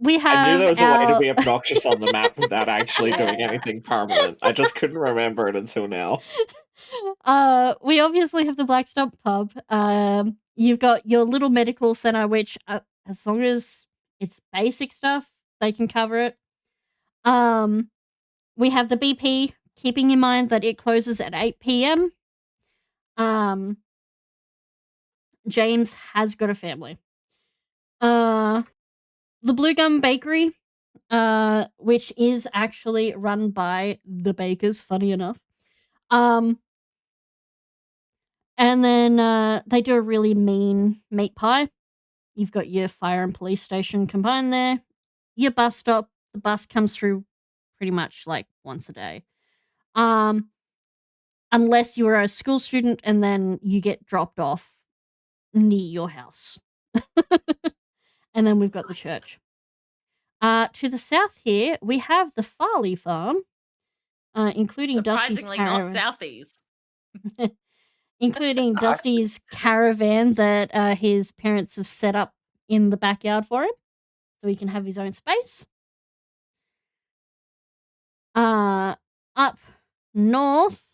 We have I knew there was a way to be obnoxious on the map without actually doing anything permanent. I just couldn't remember it until now. We obviously have the Blackstop pub. You've got your little medical center, which as long as it's basic stuff, they can cover it. We have the BP, keeping in mind that it closes at 8 p.m. James has got a family. The Blue Gum Bakery, which is actually run by the bakers, funny enough. And then they do a really mean meat pie. You've got your fire and police station combined there. Your bus stop, the bus comes through pretty much like once a day. Unless you are a school student and then you get dropped off near your house. And then we've got the church. To the south here, we have the Farley Farm, including Dusty's Surprisingly, not Southies. including Dusty's caravan that his parents have set up in the backyard for him, so he can have his own space. Up north,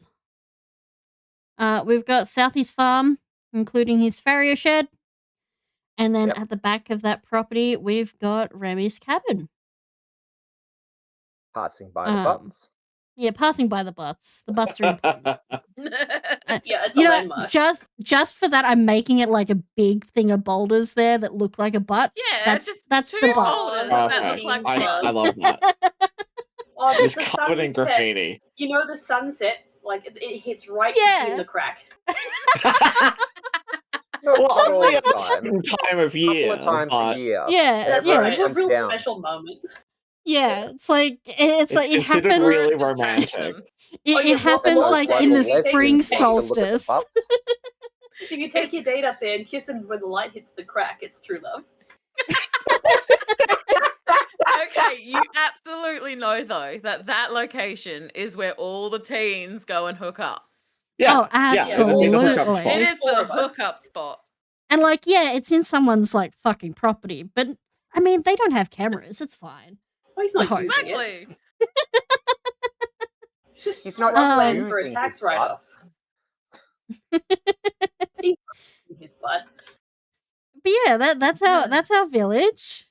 we've got Southie's farm, including his farrier shed. And then at the back of that property, we've got Remy's cabin. Passing by the butts. Yeah, passing by the butts. The butts are important. Yeah, it's a landmark. Just for that, I'm making it like a big thing of boulders there that look like a butt. Yeah, that's two the boulders butts. that look like I love that. Oh, It's the covered in sunset. graffiti. You know the sunset, like it hits right between the crack. Well, Not all only the at a time. certain time of year. Couple of times but a year. Yeah, That's yeah, right. It's a just real down. special moment. yeah. It's like it considered happens. really Tourist romantic. attraction. It happens well, like like in a the lesbian spring thing to look at the solstice. butts. You can take your date up there and kiss him when the light hits the crack. It's true love. Okay, you absolutely know though that location is where all the teens go and hook up. Yeah, Oh, absolutely. absolutely. The hookup spot. It is Four the of us. hookup spot. And like, yeah, it's in someone's like fucking property, but I mean, they don't have cameras. It's fine. Well, he's not Oh, using it. Exactly. It's just He's not scrubland for a using tax his butt. write-off. He's not using his butt. But yeah, that's our village.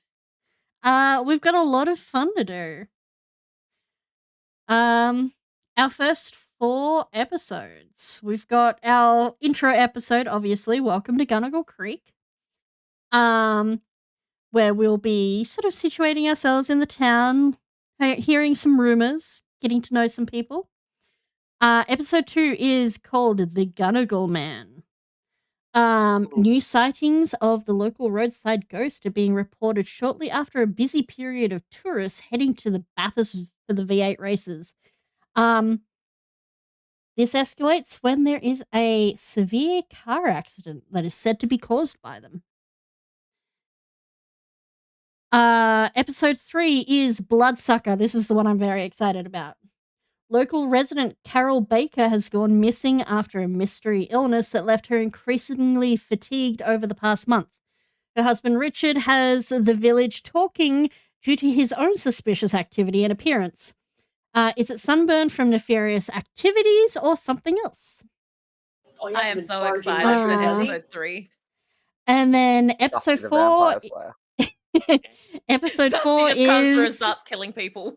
We've got a lot of fun to do. Our first 4 episodes. We've got our intro episode, obviously, Welcome to Gunnagle Creek. Where we'll be sort of situating ourselves in the town, hearing some rumors, getting to know some people. Episode 2 is called The Gunnagle Man. New sightings of the local roadside ghost are being reported shortly after a busy period of tourists heading to the Bathurst for the V8 races. This escalates when there is a severe car accident that is said to be caused by them. Episode 3 is Bloodsucker. This is the one I'm very excited about. Local resident Carol Baker has gone missing after a mystery illness that left her increasingly fatigued over the past month. Her husband Richard has the village talking due to his own suspicious activity and appearance. Is it sunburn from nefarious activities or something else? Oh, he I hasn't am been so foraging excited for mushrooms, has he? episode 3. And then Buffy episode the 4. Vampire Slayer. Episode Dusty 4 just comes through and is. starts killing people.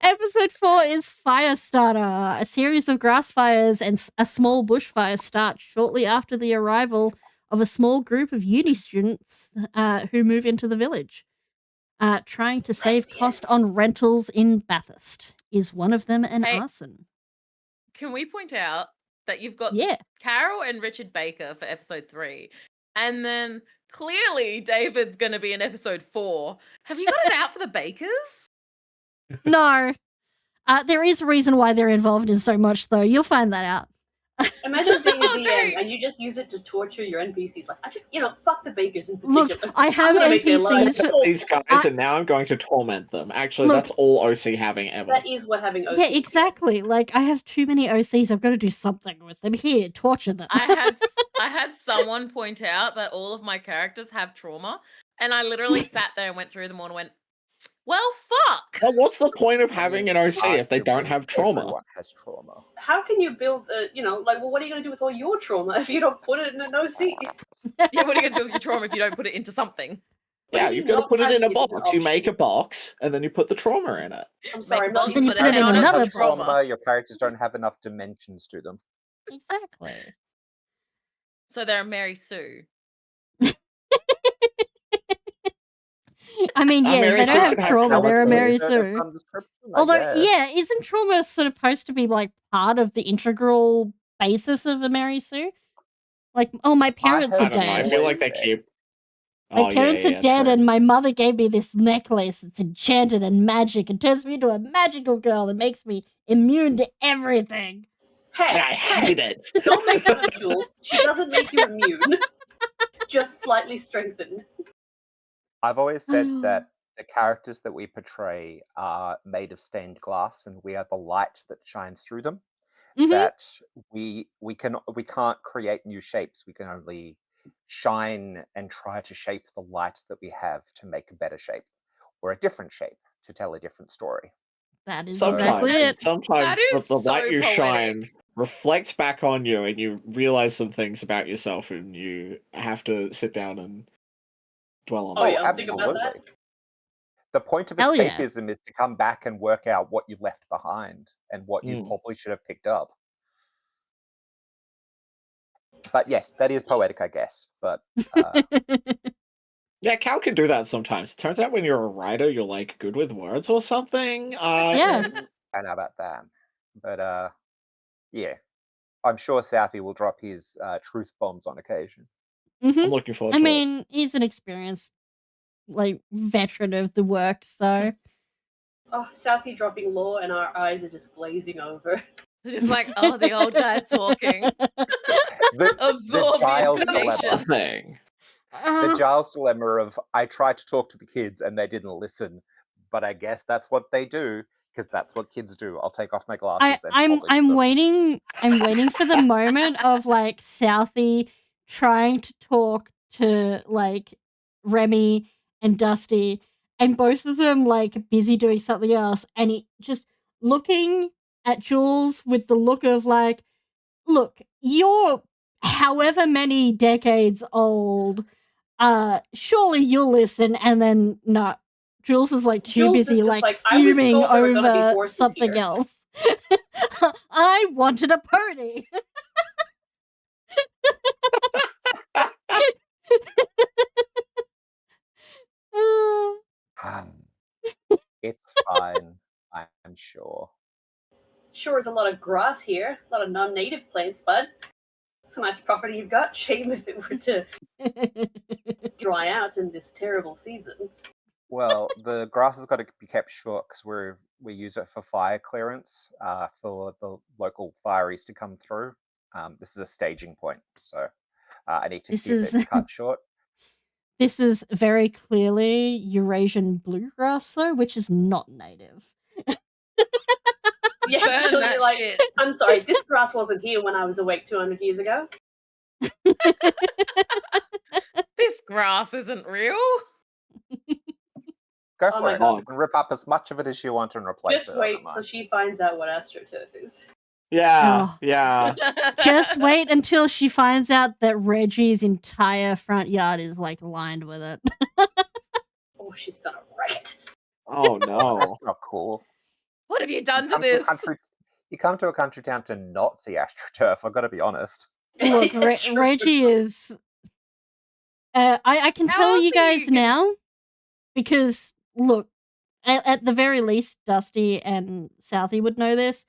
Episode 4 is Firestarter. A series of grass fires and a small bushfire start shortly after the arrival of a small group of uni students who move into the village. Trying to save cost Lesbians. on rentals in Bathurst. Is one of them an Hey. arson? Can we point out that you've got Yeah. Carol and Richard Baker for episode 3, and then clearly David's going to be in episode 4. Have you got it out for the Bakers? No. There is a reason why they're involved in so much, though. You'll find that out. Imagine being a DM Great. and you just use it to torture your NPCs. Like, fuck the bakers in Look, particular. I have gonna make their lives NPCs. awful. These guys, and now I'm going to torment them. Actually, Look- that's all OC having ever. That is what having OC Yeah, is. exactly. Like, I have too many OCs. I've got to do something with them. Here, torture them. I had someone point out that all of my characters have trauma, and I literally sat there and went through them all and went, well, fuck. Well, what's the point of having an OC if they don't Arguably, have trauma? Everyone has trauma. How can you build what are you going to do with all your trauma if you don't put it in an OC? Yeah, what are you going to do with your trauma if you don't put it into something? What Yeah, do you you've got to not put it have in a it as an box. You make a option? box, and then you put the trauma in it. I'm sorry, I'm Make a not box, Then you used put it to in that. another Have box. trauma, your characters don't have enough dimensions to them. Exactly. So they're Mary Sue. I mean, yeah, Mary they Sue don't could have have trauma. They're a trauma. Mary There's Sue. some description, I Although, guess. yeah, isn't trauma supposed to be like part of the integral basis of a Mary Sue? Like, oh, my parents have are I don't know. I dead. feel like they Always keep. My Oh, parents yeah, are dead, true. and my mother gave me this necklace that's enchanted and magic and turns me into a magical girl and makes me immune to everything. Hey, I hate it. don't make fun of Jules. She doesn't make you immune. Just slightly strengthened. I've always said that the characters that we portray are made of stained glass, and we are the light that shines through them. Mhm. That we can't create new shapes. We can only shine and try to shape the light that we have to make a better shape or a different shape to tell a different story. That is Sometimes, exactly it. sometimes That is the light so you poetic. shine reflects back on you, and you realize some things about yourself, and you have to sit down and dwell on Oh, that. yeah, I'll think about that. absolutely. The point of Hell yeah. escapism is to come back and work out what you left behind and what you probably should have picked up. But yes, that is poetic, I guess. But Yeah, Cal can do that sometimes. Turns out when you're a writer, you're like good with words or something. Yeah. I know about that. But yeah, I'm sure Southie will drop his truth bombs on occasion. I'm Mhm. looking forward I to it. mean, he's an experienced, like, veteran of the work, so. Oh, Southie dropping law, and our eyes are just glazing over. They're just like, oh, the old guy's talking. The Absorb the Giles information. dilemma. Thing. The Giles dilemma of I tried to talk to the kids and they didn't listen, but I guess that's what they do because that's what kids do. I'll take off my glasses and polish I'm them. waiting for the moment of like Southie trying to talk to like Remy and Dusty, and both of them like busy doing something else, and he just looking at Jules with the look of like, look, you're however many decades old, surely you'll listen, and then no. Jules is like too Jules is busy just like like, I was fuming told there were gonna be over horses something here. else. I wanted a pony. fine. I'm sure. Sure is a lot of grass here, a lot of non-native plants, bud. It's a nice property you've got. Shame if it were to dry out in this terrible season. Well, the grass has got to be kept short because we use it for fire clearance for the local fireys to come through. This is a staging point, so I need to keep it cut short. This is very clearly Eurasian bluegrass, though, which is not native. Yeah, Burn that like, shit. I'm sorry, this grass wasn't here when I was awake 200 years ago. This grass isn't real. Go Oh for my it. God. You can rip up as much of it as you want and replace it. Just I wait don't till mind. she finds out what AstroTurf is. Yeah, Oh. yeah. Just wait until she finds out that Reggie's entire front yard is like lined with it. Oh, she's gonna wreck it. Oh no. That's not cool. What have you done to Come to a this? country- You come to a country town to not see AstroTurf. I've got to be honest. Look, Yeah, true. Reggie is. I can How tell else you are you guys gonna- now because look, at the very least, Dusty and Southie would know this.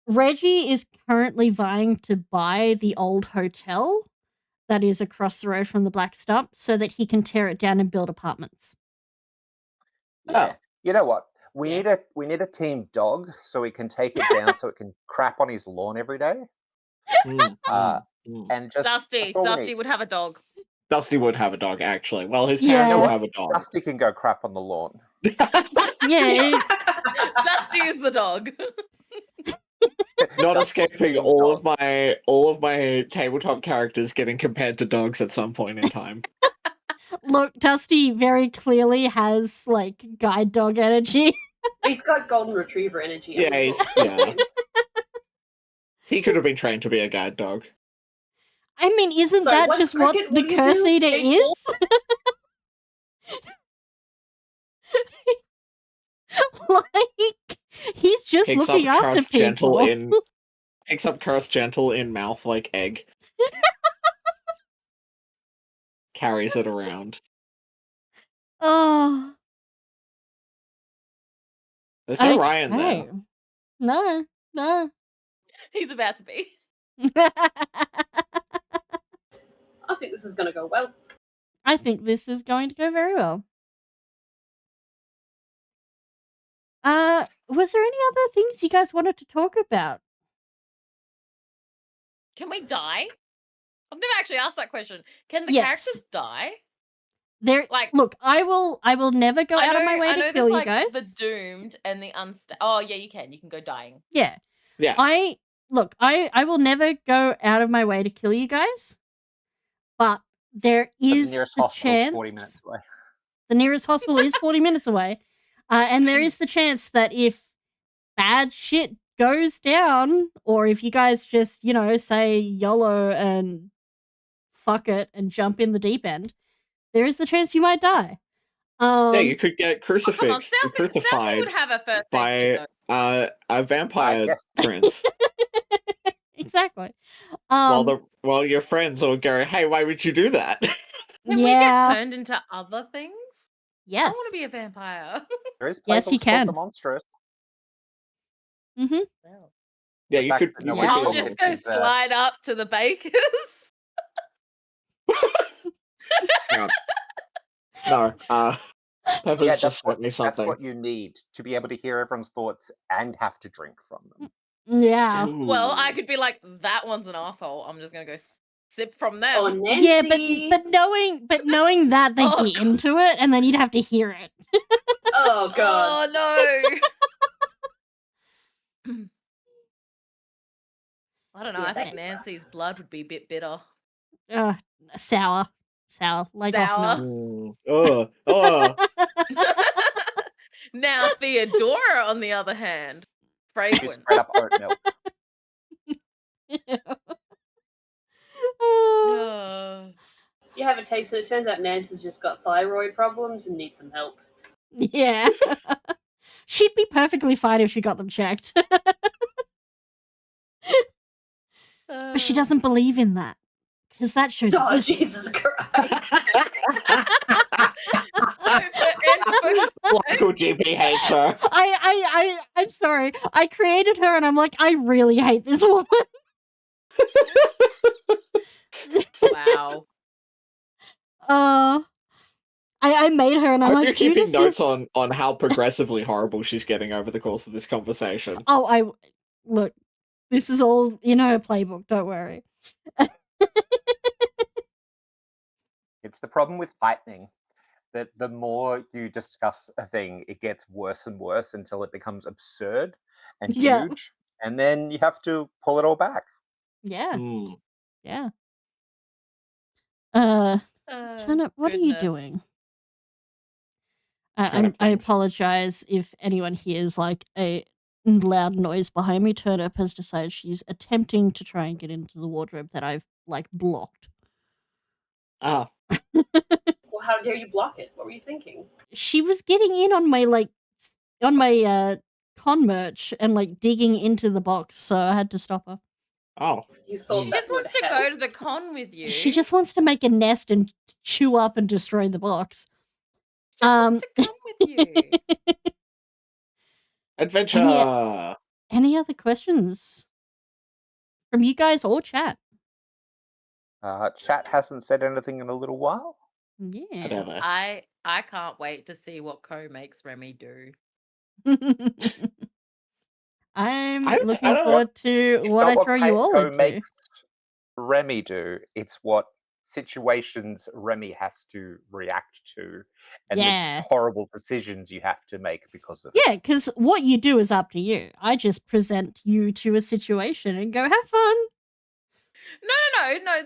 Reggie is currently vying to buy the old hotel that is across the road from the Black Stump so that he can tear it down and build apartments. Yeah. Oh. You know what? We Yeah. need a team dog so we can take it down so it can crap on his lawn every day. And just Dusty. that's all we Dusty need. would have a dog. Dusty would have a dog, actually. Well, his Yeah. parents You know would what? have a dog. Dusty can go crap on the lawn. Yeah, Dusty is the dog. Not Dusty escaping team all dog. of my tabletop characters getting compared to dogs at some point in time. look, Dusty very clearly has like guide dog energy. He's got golden retriever energy. I Yeah, mean, yeah. He could have been trained to be a guide dog. I mean, isn't Sorry, that what's just what cricket? the What do you Curse do? Eater Chase is? Like, he's just Picks looking up after Curse Gentle people. picks up Curse Gentle in mouth like egg. Carries it around. Oh, There's no Ryan there. okay. No. He's about to be. I think this is gonna go well. I think this is going to go very well. Was there any other things you guys wanted to talk about? Can we die? I've never actually asked that question. Can the Yes. characters die? There, Like, look, I will never go out of my way I to know kill there's you like guys. the doomed and the Oh yeah, you can. You can go dying. Yeah. Yeah. I will never go out of my way to kill you guys. But there But is the nearest the hospital is chance 40 minutes away. the nearest hospital is 40 minutes away. And there is the chance that if bad shit goes down, or if you guys just, say YOLO and fuck it and jump in the deep end, there is the chance you might die. Yeah, you could get Come on, crucified Southie would have a first aid kit, by a vampire yes. prince. Exactly. While your friends will go, hey, why would you do that? Can we yeah. get turned into other things? I Yes. want to be a vampire. There is Yes, playbooks you can. called The Monstrous. Mm-hmm. Well, Yeah, The you fact could. that You nobody could I'll calls be- just it go is, slide up to the bakers. Hang on. No, Pepper's Yeah, just sent me that's something. what you need to be able to hear everyone's thoughts and have to drink from them. Yeah. Well, I Ooh. could be like, that one's an asshole. I'm just gonna go sip from them. Oh, Nancy. Yeah, but knowing that they'd Oh, be God. into it, and then you'd have to hear it. Oh god. Oh no. I don't know. Yeah, I think that'd be rough. Nancy's blood would be a bit bitter. Sour, like off Sour. milk. Now Theodora, on the other hand, You fragrant. spread up oat milk. Oh. You have a taste, and it turns out Nancy's just got thyroid problems and needs some help. Yeah. She'd be perfectly fine if she got them checked. But she doesn't believe in that. Because that shows Oh, weakness. Jesus Christ. So Local GP hates her. I'm sorry. I created her and I'm like, I really hate this woman. Wow. I made her and I I'm hope you're like, who keeping does notes this? on how progressively horrible she's getting over the course of this conversation. Oh, look, this is all in her playbook, don't worry. It's the problem with lightning, that the more you discuss a thing, it gets worse and worse until it becomes absurd and Yeah. huge, and then you have to pull it all back. Yeah. Mm. Yeah. Oh, Turnip, what are you goodness. doing? Turnip I things. apologize if anyone hears like a loud noise behind me. Turnip has decided she's attempting to try and get into the wardrobe that I've like blocked. Ah, Well, how dare you block it? What were you thinking? She was getting in on my con merch and like digging into the box, so I had to stop her. oh. You thought She that just would wants to help. go to the con with you. She just wants to make a nest and chew up and destroy the box. She just wants to come with you. Adventure! Any other questions from you guys or chat? Chat hasn't said anything in a little while. Yeah. Whatever. I can't wait to see what Co makes Remy do. I'm I don't looking know. forward to It's what not I what throw you all Keiko into. makes Remy do, it's what situations Remy has to react to and Yeah. the horrible decisions you have to make because of it. Yeah, because what you do is up to you. I just present you to a situation and go, have fun. No.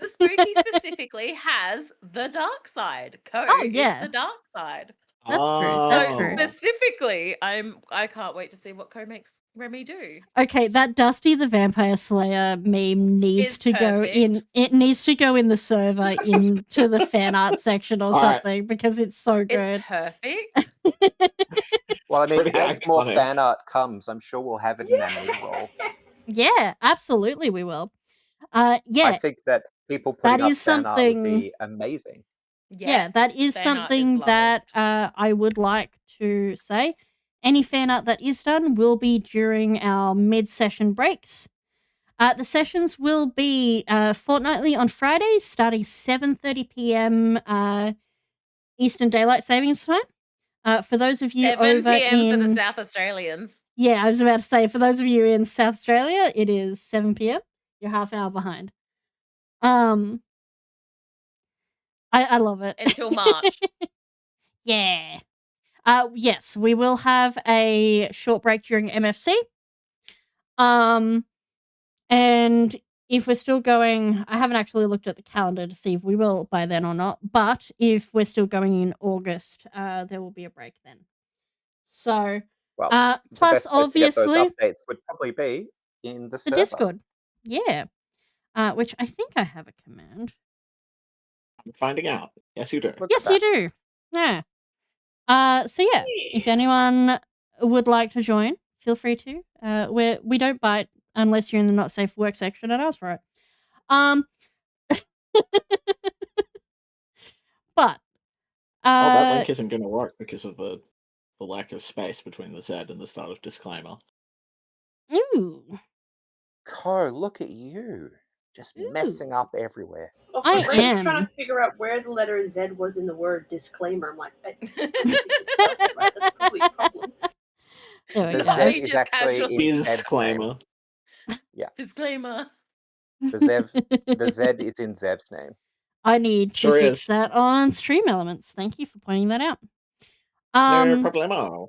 The spooky specifically has the dark side. Co Oh, is yeah. the dark side. That's true. So That's true. specifically, I can't wait to see what Co makes Remy do. Okay, that Dusty the Vampire Slayer meme needs Is to go in. perfect. It needs to go in the server into the fan art section or All right. something because it's so good. It's perfect. Well, I mean, pretty as more iconic. fan art comes, I'm sure we'll have it in our mid-roll. Yeah, absolutely, we will. I Yeah, think that people putting that up is fan art would something. be amazing. Yeah, that is fan art is something that loved. I would like to say. Any fan art that is done will be during our mid-session breaks. The sessions will be fortnightly on Fridays, starting 7:30 p.m. Eastern Daylight Savings Time. For those of you 7 over p.m. for the in South Australians. yeah, I was about to say for those of you in South Australia, it is 7 p.m. You're half hour behind. I love it. Until March. Yeah. Yes, we will have a short break during MFC. And if we're still going, I haven't actually looked at the calendar to see if we will by then or not, but if we're still going in August, there will be a break then. So, Well, the plus best place to get those obviously updates would probably be in the the server. Discord. Yeah. Which I think I have a command. I'm finding out. Yes, you do. Look at Yes, you that. do. Yeah. So yeah, if anyone would like to join, feel free to. We don't bite unless you're in the not safe for work section and ask for it. But Oh, that link isn't going to work because of the lack of space between the Z and the start of disclaimer. Ooh. Co, look at you. Just messing up everywhere. Well, I my brain's am. trying to figure out where the letter Z was in the word disclaimer. I'm like, I don't think you spelled it right. That's probably a problem. There we The go. Z We is just actually casually- in Zeb's name. Disclaimer. Disclaimer. The Z is in Zeb's name. I need Sure to fix is. that on Stream Elements. Thank you for pointing that out. No problemo.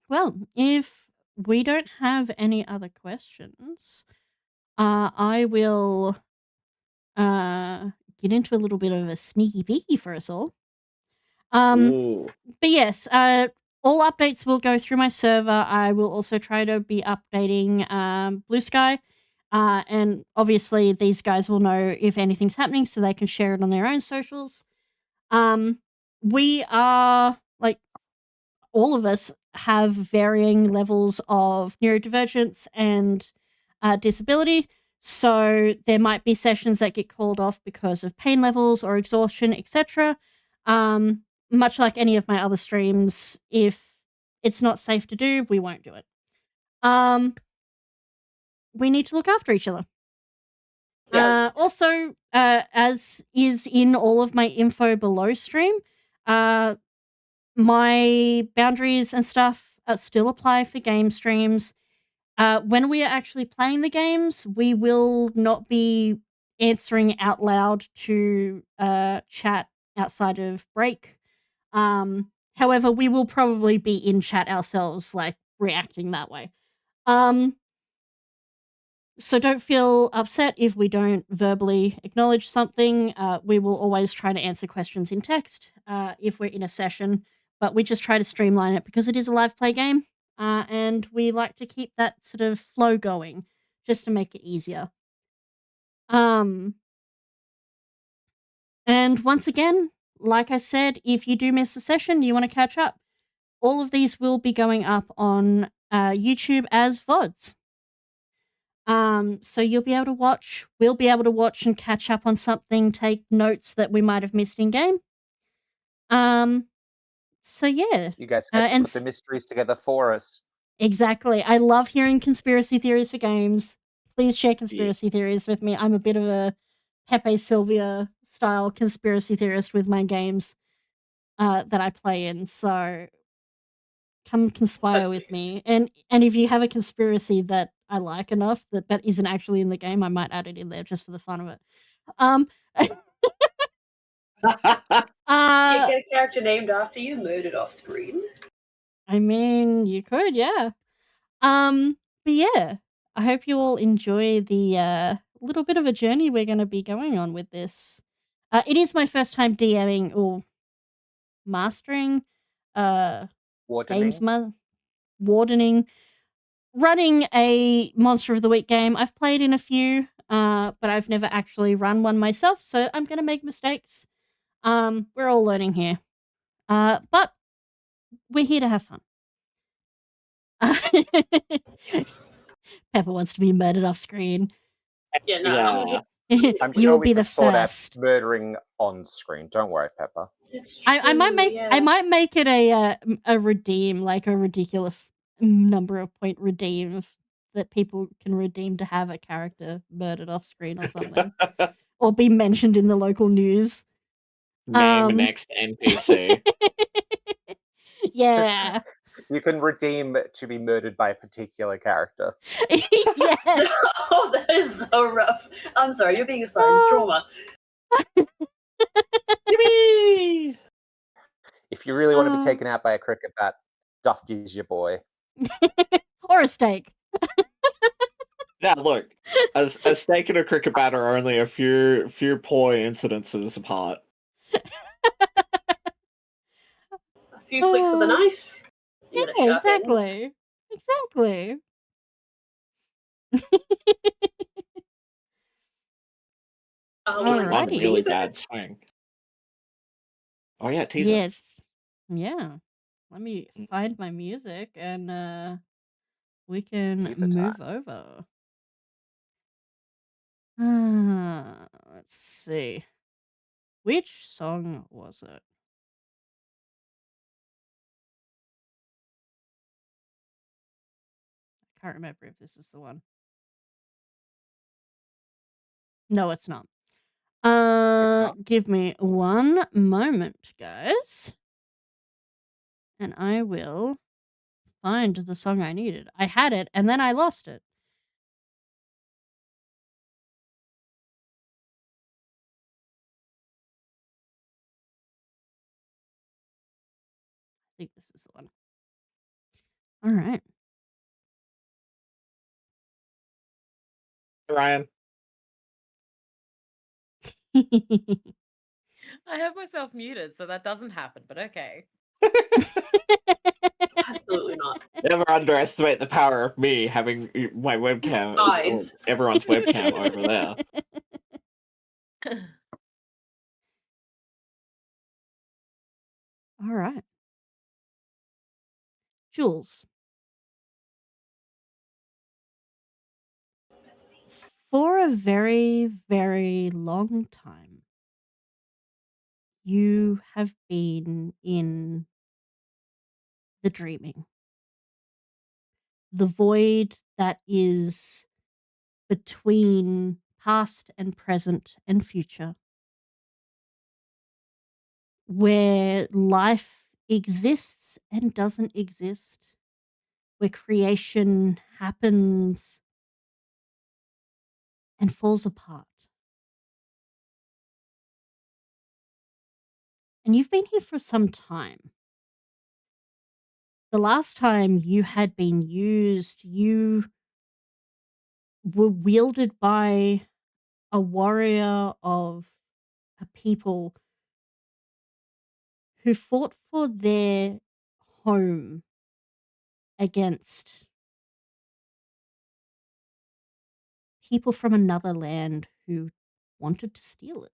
Well, if we don't have any other questions, I will get into a little bit of a sneaky peeky for us all. Ooh. But yes, all updates will go through my server. I will also try to be updating Blue Sky. And obviously these guys will know if anything's happening so they can share it on their own socials. We are, like, all of us have varying levels of neurodivergence and disability. So there might be sessions that get called off because of pain levels or exhaustion, etc. much like any of my other streams, if it's not safe to do, we won't do it. We need to look after each other. Yeah. Also, as is in all of my info below stream, my boundaries and stuff still apply for game streams. When we are actually playing the games, we will not be answering out loud to chat outside of break. However, we will probably be in chat ourselves, like reacting that way. So don't feel upset if we don't verbally acknowledge something. We will always try to answer questions in text if we're in a session, but we just try to streamline it because it is a live play game, and we like to keep that sort of flow going just to make it easier. And once again, like I said, if you do miss a session, you want to catch up, all of these will be going up on YouTube as VODs. So you'll be able to watch, we'll be able to watch and catch up on something, take notes that we might have missed in game. So yeah. You guys get to And put the mysteries together for us. exactly. I love hearing conspiracy theories for games. Please share conspiracy theories with me. I'm a bit of a Pepe Sylvia style conspiracy theorist with my games that I play in. So come conspire That's with me. And if you have a conspiracy that I like enough that isn't actually in the game, I might add it in there just for the fun of it. Um Yeah, get a character named after you, murdered off screen. I mean, you could, yeah. But yeah, I hope you all enjoy the little bit of a journey we're going to be going on with this. It is my first time DMing or mastering games Wardening. wardening, running a Monster of the Week game. I've played in a few, but I've never actually run one myself, so I'm going to make mistakes. We're all learning here. But we're here to have fun. Yes. Pepper wants to be murdered off screen. Yeah, no, Yeah. I'm You sure will we be can the sort out first. murdering on screen. Don't worry, Pepper. it's true. I might make yeah. I might make it a redeem, like a ridiculous number of point redeem that people can redeem to have a character murdered off screen or something, or be mentioned in the local news. Name Um, next NPC. yeah, You can redeem to be murdered by a particular character. yes. Oh, that is so rough. I'm sorry, you're being assigned Oh. trauma. Yippee! If you really want to be taken out by a cricket bat, Dusty's your boy. Or a steak. Yeah, look, a steak and a cricket bat are only a few poor incidences apart. A few flicks of the knife. You got a Yeah, sharp end. exactly. Was it One Alrighty. really teaser? bad swing. Oh yeah, teaser. Yes. Yeah. Let me find my music and we can Teaser move time. over. Let's see. Which song was it? I can't remember if this is the one. No, it's not. Give me one moment, guys. And I will find the song I needed. I had it and then I lost it. I think this is the one. All right. Ryan. I have myself muted, so that doesn't happen, but okay. Absolutely not. Never underestimate the power of me having my webcam, Eyes. everyone's webcam over there. All right. Jules. That's me. For a very, very long time, you have been in the dreaming, the void that is between past and present and future, where life exists and doesn't exist, where creation happens and falls apart. And you've been here for some time. The last time you had been used, you were wielded by a warrior of a people who fought for their home against people from another land who wanted to steal it.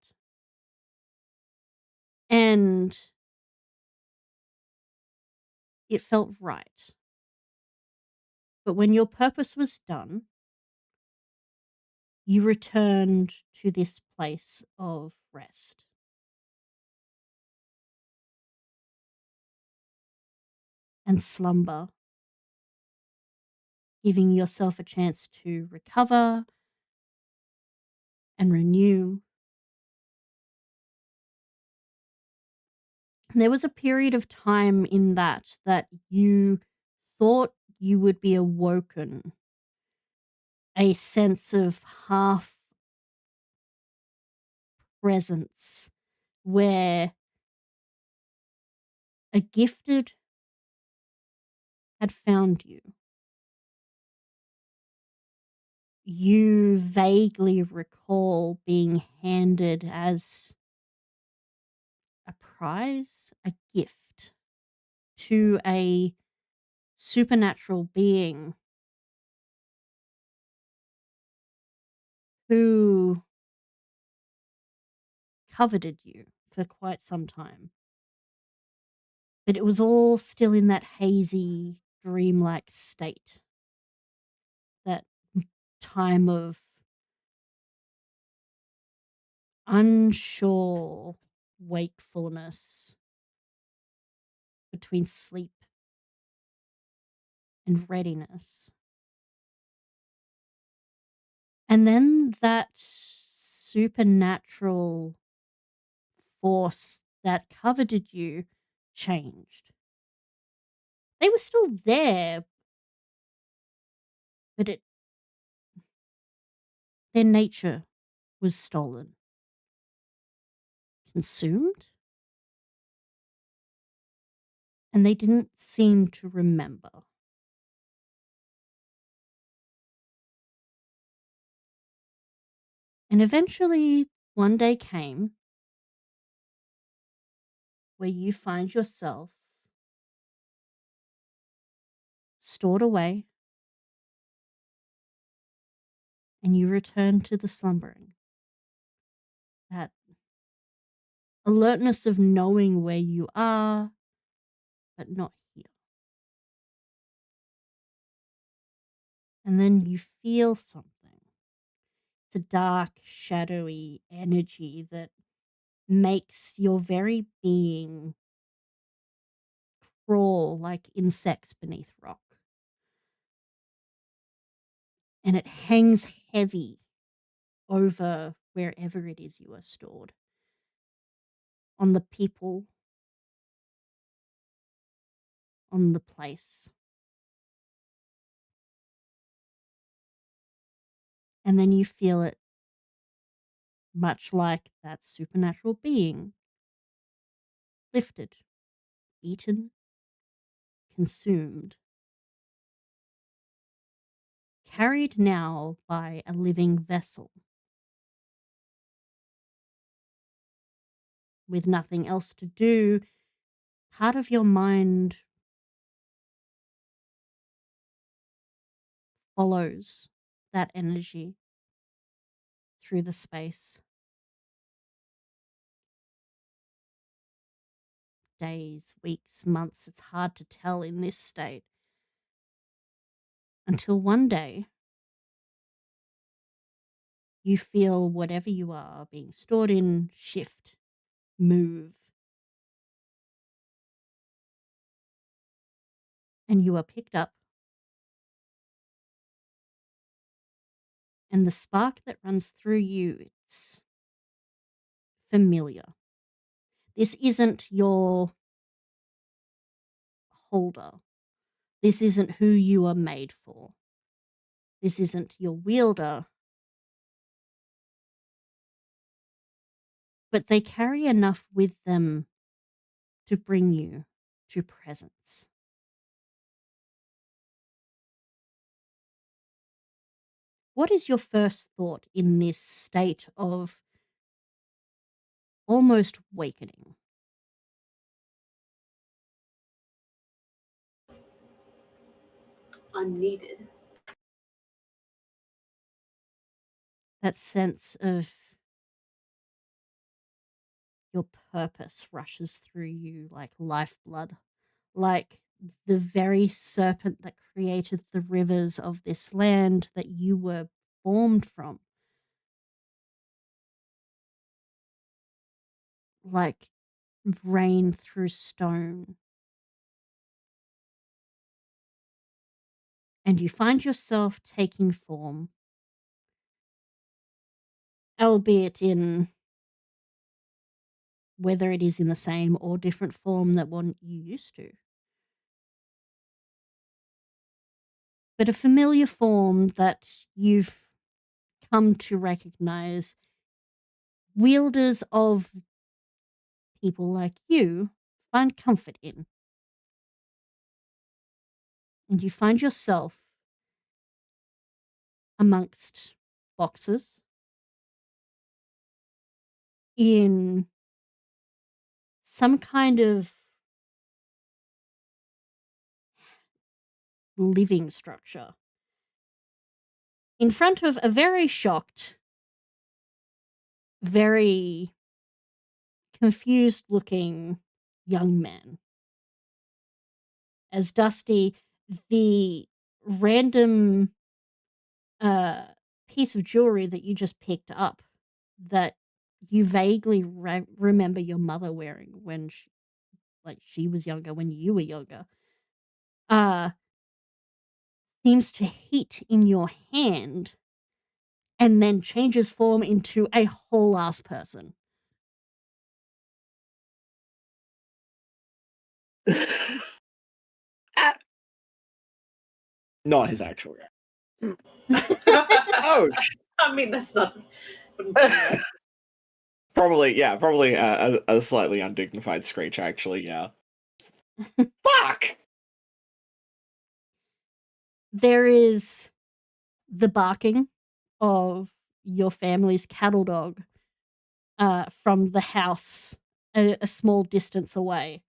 And it felt right. But when your purpose was done, you returned to this place of rest. And slumber, giving yourself a chance to recover and renew. And there was a period of time in that you thought you would be awoken, a sense of half presence where a gifted had found you. You vaguely recall being handed as a prize, a gift to a supernatural being who coveted you for quite some time. But it was all still in that hazy, dreamlike state. That time of unsure wakefulness between sleep and readiness. And then that supernatural force that coveted you changed. They were still there, but their nature was stolen, consumed, and they didn't seem to remember. And eventually, one day came where you find yourself stored away and you return to the slumbering. That alertness of knowing where you are, but not here. And then you feel something. It's a dark, shadowy energy that makes your very being crawl like insects beneath rock. And it hangs heavy over wherever it is you are stored. On the people, on the place. And then you feel it much like that supernatural being, lifted, eaten, consumed, carried now by a living vessel. With nothing else to do, part of your mind follows that energy through the space. Days, weeks, months, it's hard to tell in this state. Until one day, you feel whatever you are being stored in shift, move, and you are picked up. And the spark that runs through you, it's familiar. This isn't your holder. This isn't who you are made for. This isn't your wielder. But they carry enough with them to bring you to presence. What is your first thought in this state of almost awakening? I'm needed. That sense of your purpose rushes through you like lifeblood, like the very serpent that created the rivers of this land that you were formed from. Like rain through stone. And you find yourself taking form, albeit in whether it is in the same or different form that one you used to. But a familiar form that you've come to recognize wielders of people like you find comfort in. And you find yourself amongst boxes in some kind of living structure in front of a very shocked, very confused looking young man. As Dusty, the random piece of jewelry that you just picked up that you vaguely remember your mother wearing when she was younger, when you were younger, uh, seems to hit in your hand and then changes form into a whole ass person. Ah, not his actual reaction. Oh, I mean, that's not. Wouldn't be right. probably a slightly undignified screech. Actually, yeah. Fuck. There is the barking of your family's cattle dog from the house a small distance away.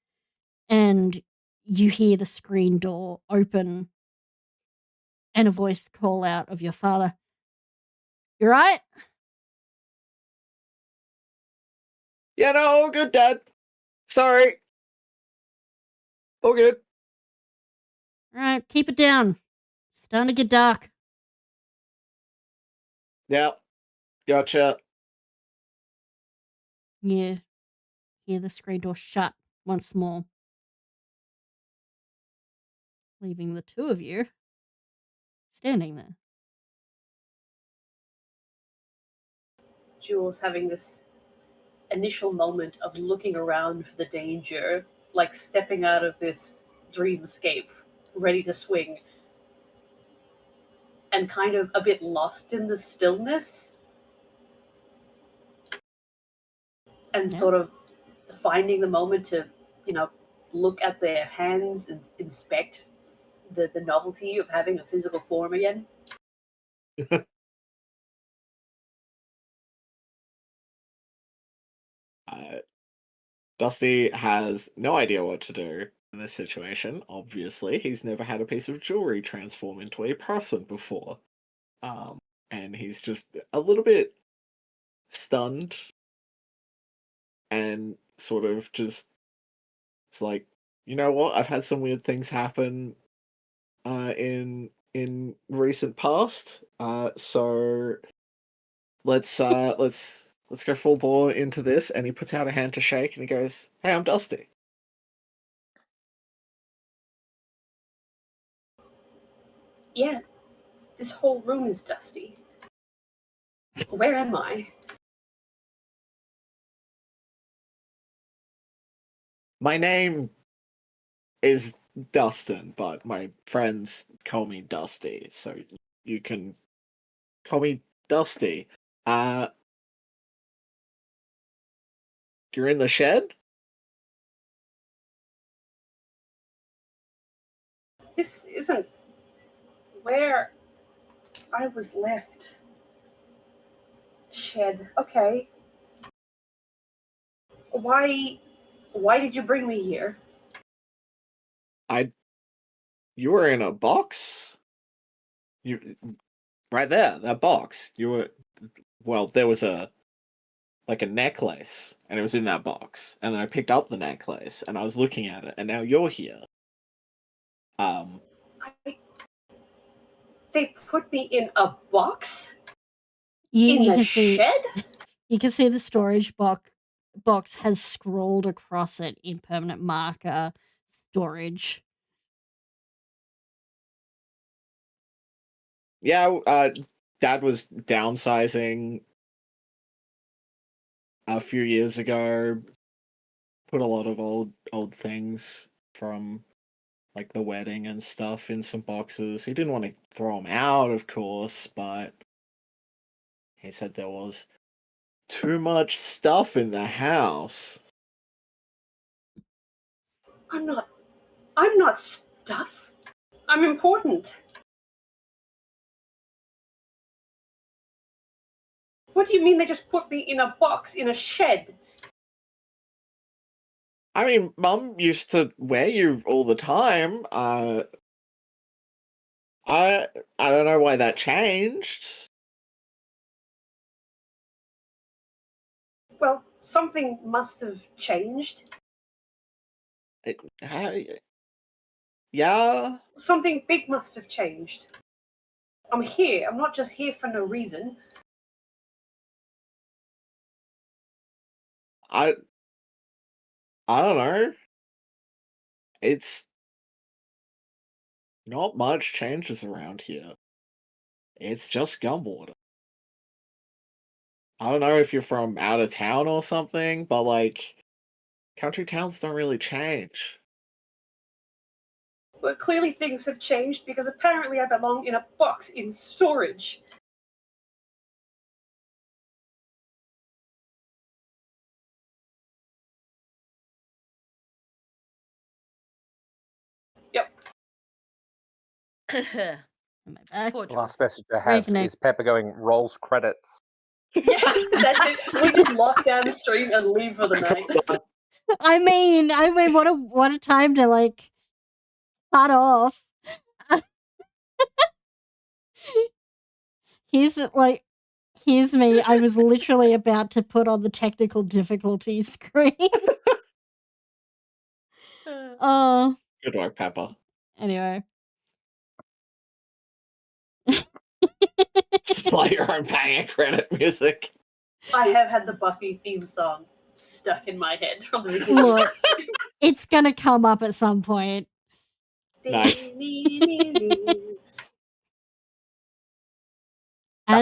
And you hear the screen door open and a voice call out of your father. You right? Yeah, no, all good, Dad. Sorry. All good. All right, keep it down. It's starting to get dark. Yeah. Gotcha. You hear the screen door shut once more, leaving the two of you standing there. Jules having this initial moment of looking around for the danger, like stepping out of this dreamscape, ready to swing, and kind of a bit lost in the stillness, and Yeah. sort of finding the moment to, look at their hands and inspect the novelty of having a physical form again. Uh, Dusty has no idea what to do in this situation. Obviously, he's never had a piece of jewelry transform into a person before. Um, and he's just a little bit stunned and sort of just it's like, you know what? I've had some weird things happen in recent past. So let's go full bore into this. And he puts out a hand to shake and he goes, "Hey, I'm Dusty." Yeah, this whole room is dusty. Where am I? My name is Dustin, but my friends call me Dusty, so you can call me Dusty. You're in the shed? This isn't where I was left. Shed. Okay. Why did you bring me here? You were in a box? You right there, that box. You were well, there was a necklace, and it was in that box. And then I picked up the necklace and I was looking at it, and now you're here. They put me in a box? You, In you the can see shed? you can see the storage box has scrawled across it in permanent marker storage. Yeah, Dad was downsizing a few years ago. Put a lot of old things from like the wedding and stuff in some boxes. He didn't want to throw them out, of course, but he said there was too much stuff in the house. I'm not stuff. I'm important. What do you mean they just put me in a box in a shed? I mean, Mum used to wear you all the time. I don't know why that changed. Well, something must have changed. Yeah, Something big must have changed. I'm here. I'm not just here for no reason. I don't know. It's not much changes around here. It's just Gumwater. I don't know if you're from out of town or something, but like country towns don't really change. But clearly things have changed because apparently I belong in a box in storage. Yep. Am I back? Poor The last choice. message I have Reconnect. is Pepper going, rolls credits. Yeah, that's it. We just lock down the stream and leave for the night. I mean, what a time to like cut off. Here's like, here's me. I was literally about to put on the technical difficulty screen. Oh, Good work, Pepper. anyway. Just play your own banger credit music. I have had the Buffy theme song stuck in my head from the beginning. Look, it's gonna come up at some point. Nice. Back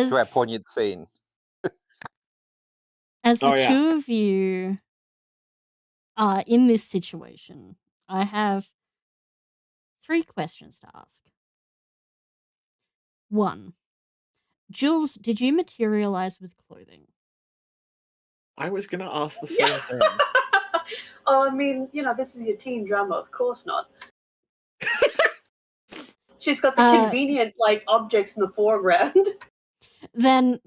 to our As poignant scene. as the Oh, yeah. two of you are in this situation, I have 3 questions to ask. 1. Jules, did you materialize with clothing? I was gonna ask the same Yeah. thing. Oh, I mean, this is your teen drama. Of course not. She's got the convenient objects in the foreground. Then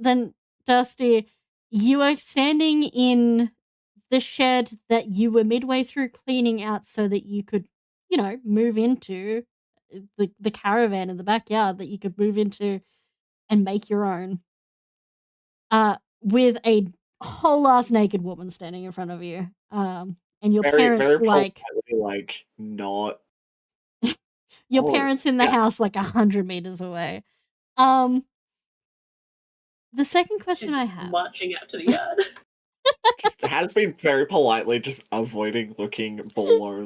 Dusty, you are standing in the shed that you were midway through cleaning out so that you could, move into the caravan in the backyard that you could move into and make your own. With a whole ass naked woman standing in front of you. And your Very, parents very politely, not. your Oh, parents in the yeah. house 100 meters away. The second question She's I just have. marching out to the yard. Just has been very politely just avoiding looking below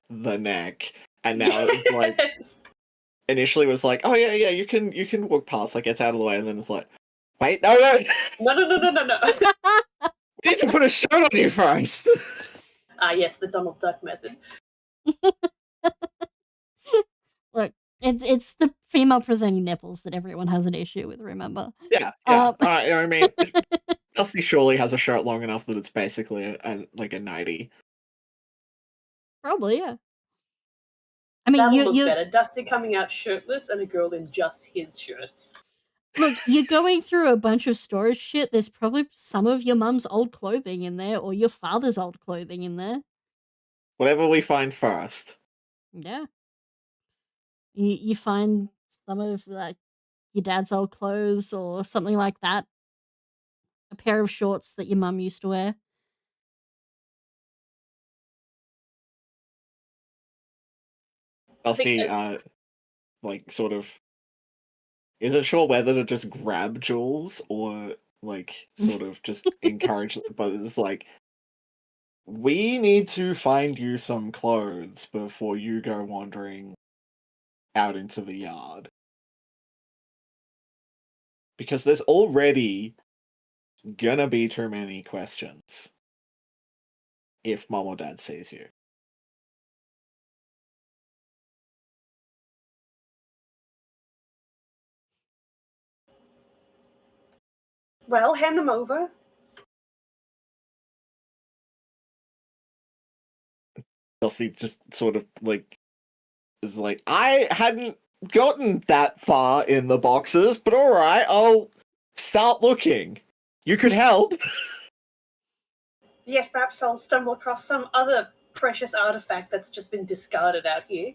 the neck, and now it's like Yes. initially was like, "Oh yeah, you can walk past, like gets out of the way," and then it's like, "Wait, no, No. we need to put a shirt on you first." Yes, the Donald Duck method. Look, it's the female presenting nipples that everyone has an issue with, remember? Yeah. I mean, Dusty surely has a shirt long enough that it's basically like a nightie. Probably, yeah. I mean, That'll look you better. Dusty coming out shirtless and a girl in just his shirt. look, you're going through a bunch of storage shit. There's probably some of your mum's old clothing in there, or your father's old clothing in there. Whatever we find first. Yeah. You find some of like your dad's old clothes or something like that. A pair of shorts that your mum used to wear. Dusty, like sort of isn't sure whether to just grab Jules or like sort of just encourage, but it's like, we need to find you some clothes before you go wandering out into the yard. Because there's already gonna be too many questions if mom or dad sees you. Well, hand them over. Dusty just sort of like is like, I hadn't gotten that far in the boxes, but alright, I'll start looking. You could help. Yes, perhaps I'll stumble across some other precious artifact that's just been discarded out here.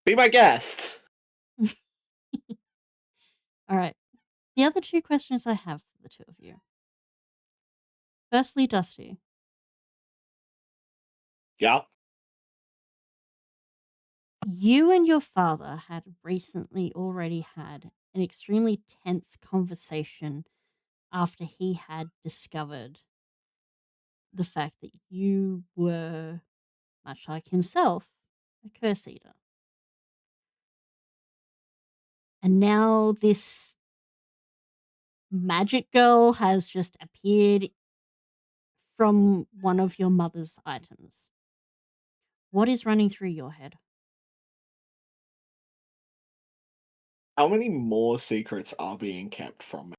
Be my guest. All right. The other two questions I have for the two of you. Firstly, Dusty, Yeah. you and your father had recently already had an extremely tense conversation after he had discovered the fact that you were, much like himself, a curse eater. And now this magic girl has just appeared from one of your mother's items. What is running through your head? How many more secrets are being kept from me?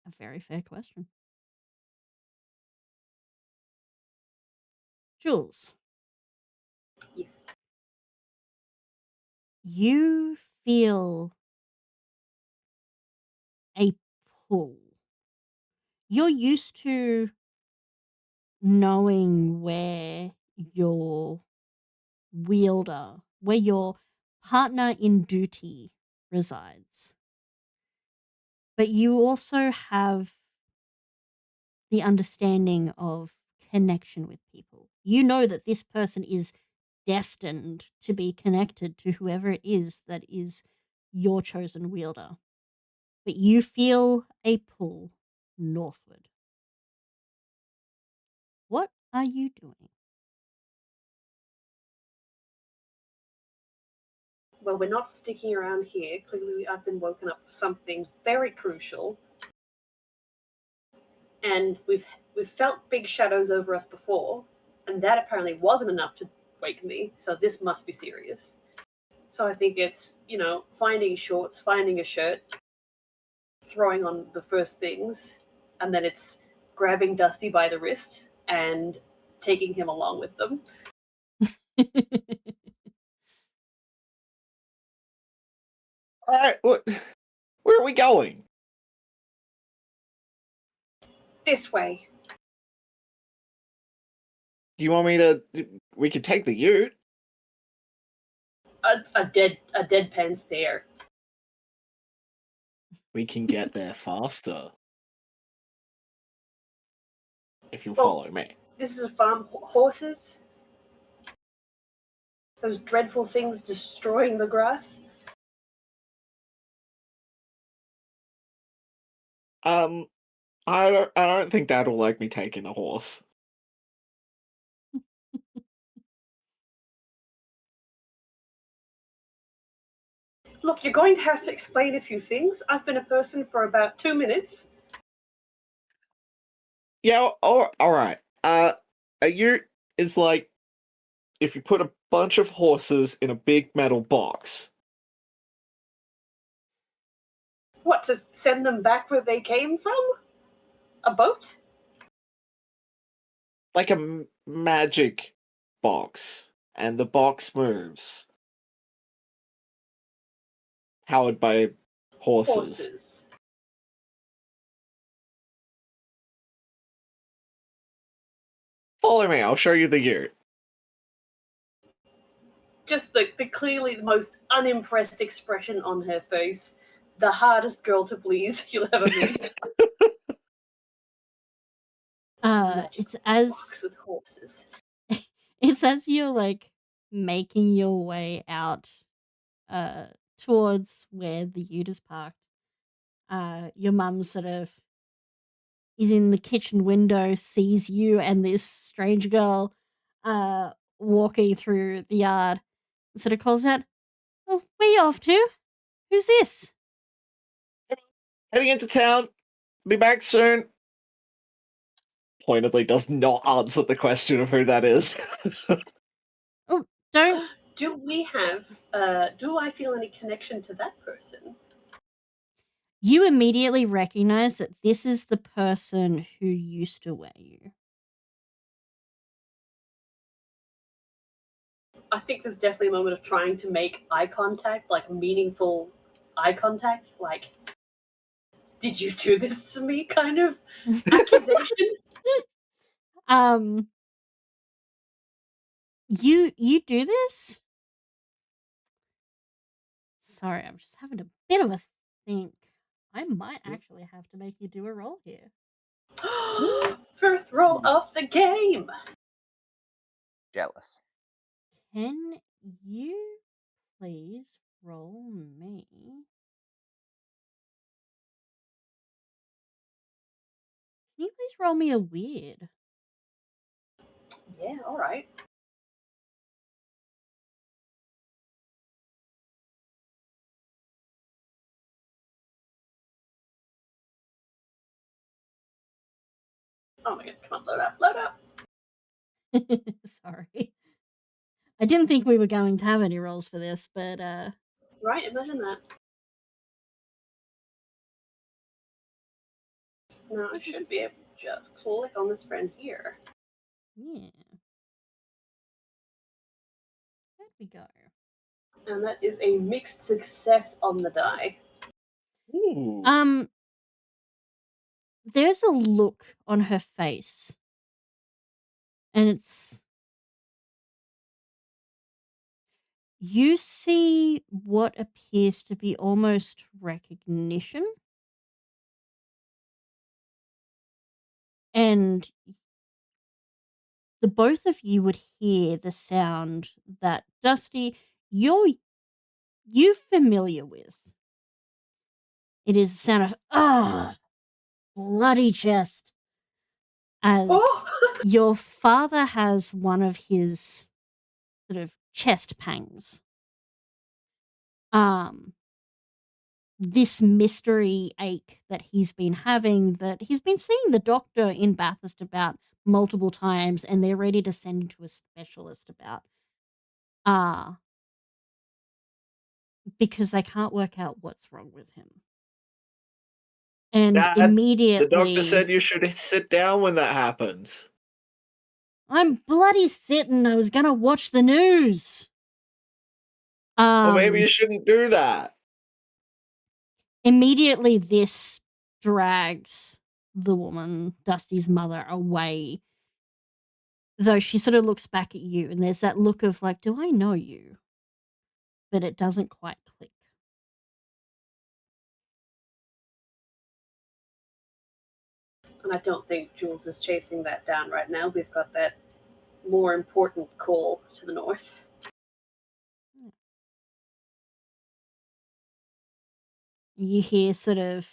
A very fair question. Jules, Yes. you feel a pull. You're used to knowing where your where your partner in duty resides. But you also have the understanding of connection with people. You know that this person is destined to be connected to whoever it is that is your chosen wielder. But you feel a pull northward. What are you doing? Well, we're not sticking around here. Clearly, I've been woken up for something very crucial, and we've felt big shadows over us before, and that apparently wasn't enough to wake me. So this must be serious. So I think it's finding shorts, finding a shirt, throwing on the first things, and then it's grabbing Dusty by the wrist and taking him along with them. Alright, where are we going? This way. Do you want me to? We could take the ute. A deadpan stare. We can get there faster. If you Well, follow me. This is a farm. Horses? Those dreadful things destroying the grass? I don't think Dad will like me taking a horse. Look, you're going to have to explain a few things. I've been a person for about 2 minutes. Yeah, all right. A ute is like if you put a bunch of horses in a big metal box. What, to send them back where they came from? A boat? Like a magic box, and the box moves, powered by horses. Horses. Follow me, I'll show you the ute. Just the clearly the most unimpressed expression on her face. The hardest girl to please you'll ever meet. Magic It's box as with horses. it's as you're like making your way out towards where the ute is parked. Your mum sort of is in the kitchen window, sees you and this strange girl walking through the yard, and sort of calls out, "Oh, where you off to? Who's this?" Heading into town. Be back soon. Pointedly does not answer the question of who that is. Oh, don't. Do we have do I feel any connection to that person? You immediately recognize that this is the person who used to wear you. I think there's definitely a moment of trying to make eye contact, like meaningful eye contact, like, did you do this to me kind of accusation? um, you do this? Sorry, I'm just having a bit of a think. I might actually have to make you do a roll here. First roll of the game. Jealous. Can you please roll me? Can you please roll me a weird? Yeah, all right. Oh my god, come on, load up, load up. Sorry. I didn't think we were going to have any rolls for this, but Right, imagine that. Now I should be able to just click on this friend here. yeah. There we go. And that is a mixed success on the die. Ooh. There's a look on her face, and it's you see what appears to be almost recognition, and the both of you would hear the sound that Dusty, you familiar with. It is the sound of bloody chest, as Oh! your father has one of his sort of chest pangs. This mystery ache that he's been having, that he's been seeing the doctor in Bathurst about multiple times, and they're ready to send him to a specialist about. Because they can't work out what's wrong with him. And Dad, the doctor said immediately, you should sit down when that happens. I'm bloody sitting. I was gonna watch the news. Or maybe you shouldn't do that. Immediately, this drags the woman, Dusty's mother, away. Though she sort of looks back at you, and there's that look of like, do I know you? But it doesn't quite click. And I don't think Jules is chasing that down right now. We've got that more important call to the north. You hear sort of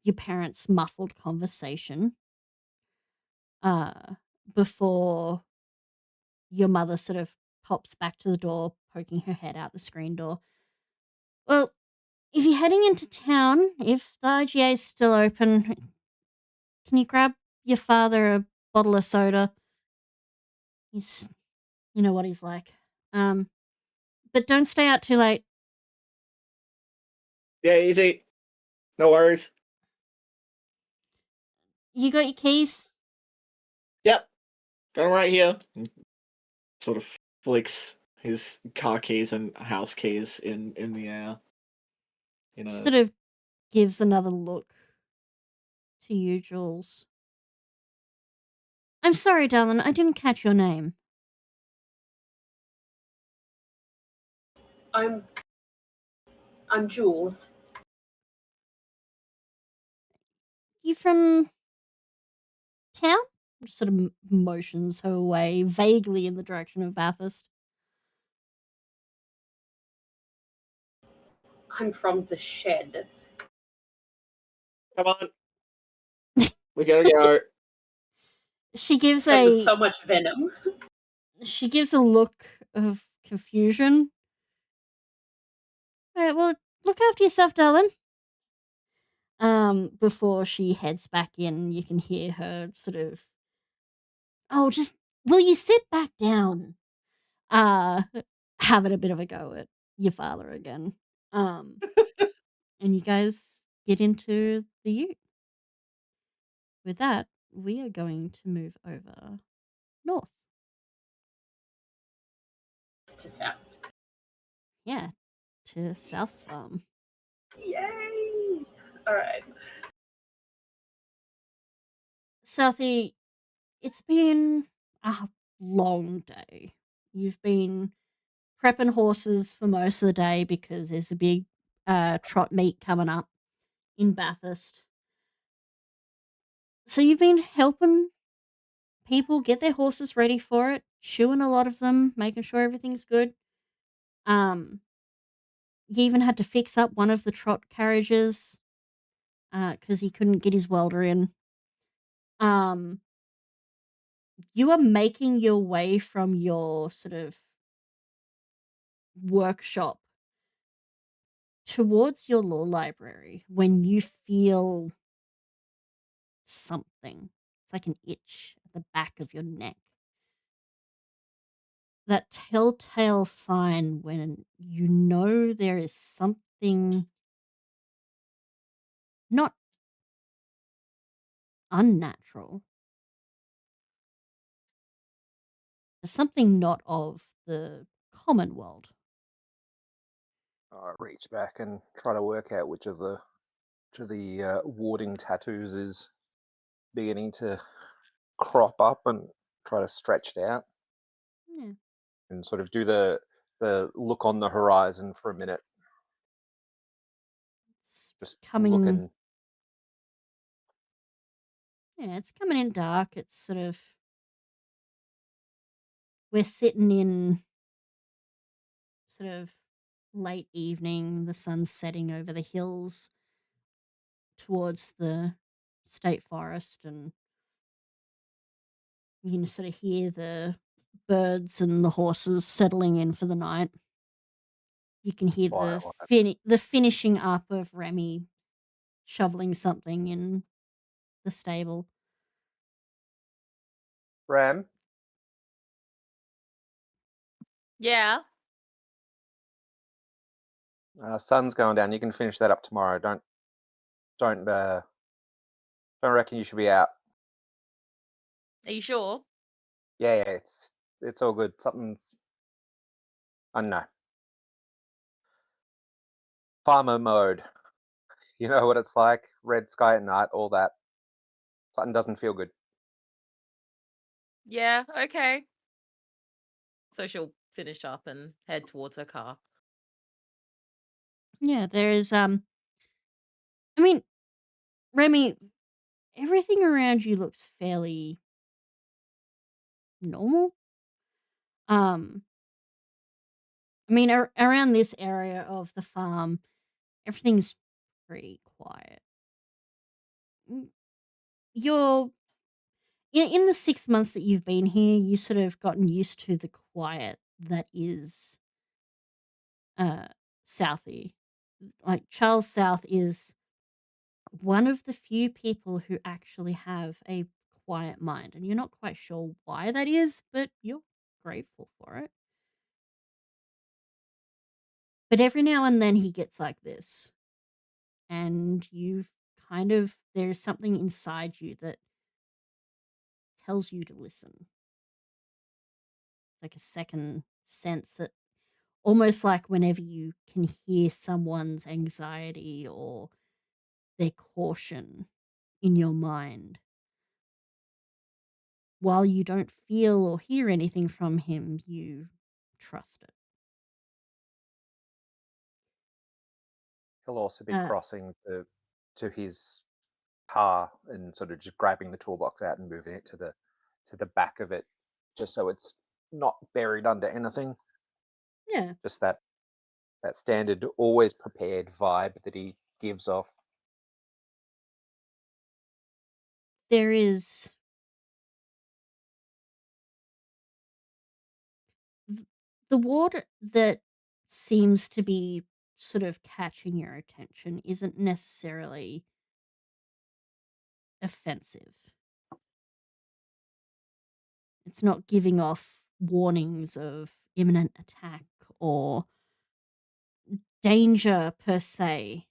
your parents' muffled conversation uh, before your mother sort of pops back to the door, poking her head out the screen door. Well, if you're heading into town, if the IGA is still open, can you grab your father a bottle of soda? He's, you know what he's like. Um, but don't stay out too late. Yeah, easy. No worries. You got your keys? Yep, got him right here. And sort of flicks his car keys and house keys in the air. You She know, sort of gives another look to you, Jules. I'm sorry, darling, I didn't catch your name. I'm Jules. You from town? Sort of motions her way vaguely in the direction of Bathurst. I'm from the shed. come on, we gotta go. She gives Said with a so much venom. look of confusion. All right, well, look after yourself, darling. Before she heads back in, you can hear her sort of, oh, just will you sit back down? Uh, having a bit of a go at your father again. Um, and you guys get into the ute. With that, we are going to move over north. To south. Yeah, to South's farm. Yay! Alright. Southie, it's been a long day. You've been prepping horses for most of the day because there's a big trot meet coming up in Bathurst. So you've been helping people get their horses ready for it, shoeing a lot of them, making sure everything's good. Um, you even had to fix up one of the trot carriages because he couldn't get his welder in. Um, you are making your way from your sort of workshop towards your law library when you feel something. It's like an itch at the back of your neck. That telltale sign when you know there is something not unnatural, but something not of the common world. I reach back and try to work out which of the warding tattoos is beginning to crop up and try to stretch it out Yeah, and sort of do the look on the horizon for a minute, it's just coming. looking. Yeah, it's coming in dark. It's sort of we're sitting in sort of late evening. The sun's setting over the hills towards the state forest, and you can sort of hear the birds and the horses settling in for the night. You can hear the Twilight. the finishing up of Remy shoveling something in the stable. Ram, Yeah. sun's going down. You can finish that up tomorrow. Don't reckon you should be out. Are you sure? Yeah, it's all good. Something's, I don't know, farmer mode. You know what it's like. Red sky at night, all that. Something doesn't feel good. Yeah, okay. So she'll finish up and head towards her car. Yeah, there's I mean, Remy, everything around you looks fairly normal. Um, I mean, around this area of the farm, everything's pretty quiet. mm, you're in the 6 months that you've been here, you sort of gotten used to the quiet that is, uh, Southie. Like, Charles South is one of the few people who actually have a quiet mind, and you're not quite sure why that is, but you're grateful for it. But every now and then he gets like this, and you've there's something inside you that tells you to listen. Like a second sense that almost like whenever you can hear someone's anxiety or their caution in your mind, while you don't feel or hear anything from him, you trust it. He'll also be Uh, crossing to his car and sort of just grabbing the toolbox out and moving it to the back of it, just so it's not buried under anything. yeah, Just that standard, always prepared vibe that he gives off. there is the ward that seems to be sort of catching your attention isn't necessarily offensive. It's not giving off warnings of imminent attack or danger per se,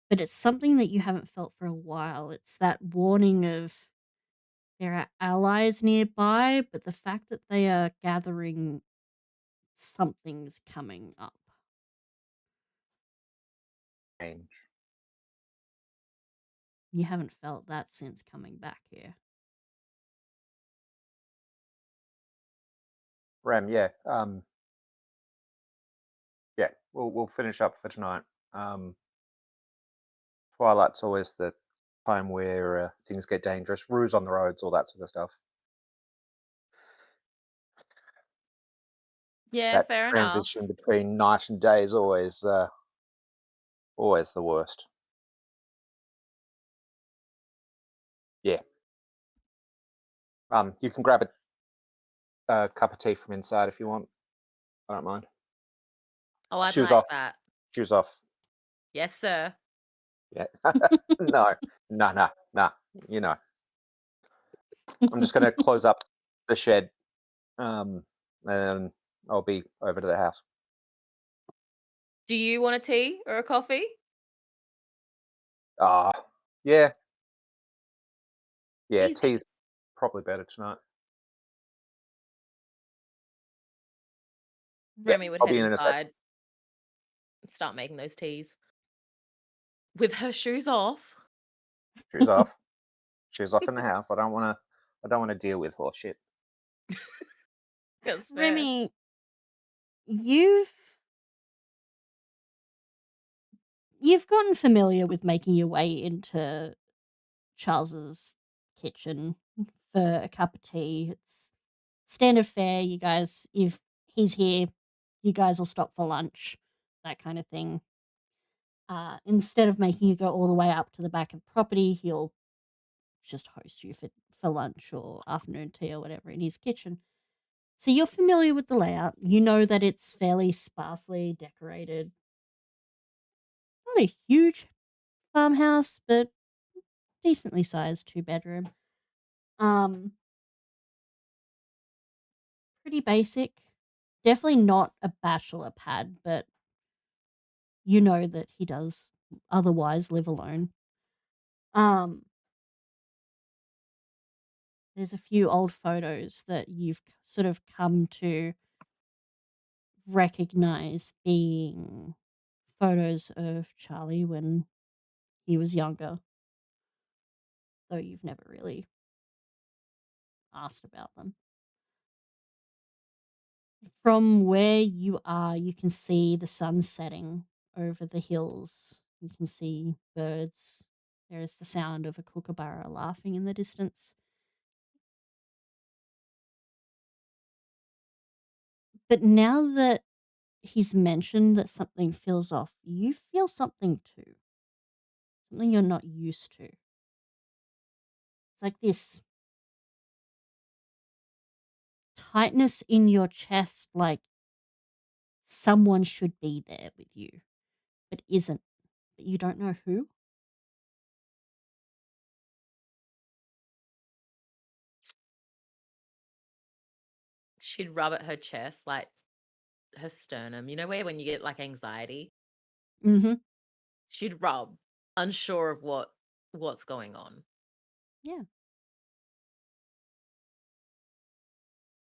but it's something that you haven't felt for a while. It's that warning of there are allies nearby, but the fact that they are gathering something's coming up. Change. You haven't felt that since coming back here. Ram, yeah, yeah. We'll finish up for tonight. Um, Twilight's always the time where things get dangerous, ruse on the roads, all that sort of stuff. Yeah, That fair enough. transition between night and day is always the worst. Yeah. You can grab a cup of tea from inside if you want. I don't mind. Oh, I'd Shoes like off. that. Shoes off. Yes, sir. Yeah. No. No. No. No. You know. I'm just going to close up the shed, and I'll be over to the house. Do you want a tea or a coffee? Ah, yeah, yeah. Easy. Tea's probably better tonight. Yeah, Remy would I'll head be in a sec. inside and start making those teas with her shoes off. Shoes off. Shoes off in the house. I don't want to. I don't want to deal with horse shit. That's fair. Remy, you've you've gotten familiar with making your way into Charles's kitchen for a cup of tea. It's standard fare. You guys, if he's here, you guys will stop for lunch, that kind of thing. Instead of making you go all the way up to the back of the property, he'll just host you for lunch or afternoon tea or whatever in his kitchen. So you're familiar with the layout. You know that it's fairly sparsely decorated. Not a huge farmhouse, but decently sized 2-bedroom. Um, Pretty basic. Definitely not a bachelor pad, but you know that he does otherwise live alone. Um, there's a few old photos that you've sort of come to recognize being photos of Charlie when he was younger, though you've never really asked about them. From where you are, you can see the sun setting over the hills. You can see birds. There is the sound of a kookaburra laughing in the distance. But now that he's mentioned that something feels off, you feel something too. something you're not used to. It's like this tightness in your chest, like someone should be there with you, but isn't, but you don't know who. She'd rub at her chest, like her sternum. You know where when you get like anxiety, Mm-hmm. she'd rub, unsure of what's going on. Yeah.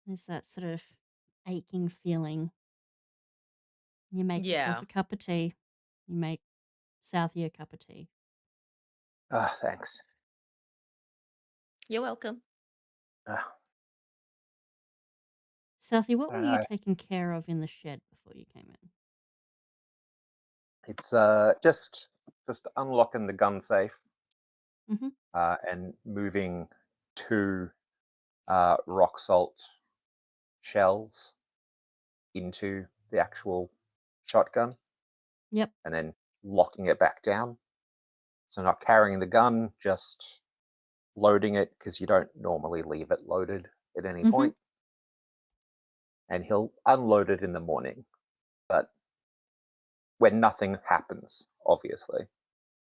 There's that sort of aching feeling. You make yourself Yeah, a cup of tea. You make Southie a cup of tea. Ah, thanks. you're welcome. Ah, Southie, what I were don't you know. taking care of in the shed before you came in? It's just unlocking the gun safe Mm-hmm. and moving 2 rock salt shells into the actual shotgun Yep. and then locking it back down. So not carrying the gun, just loading it because you don't normally leave it loaded at any Mm-hmm. point. And he'll unload it in the morning, but when nothing happens, obviously.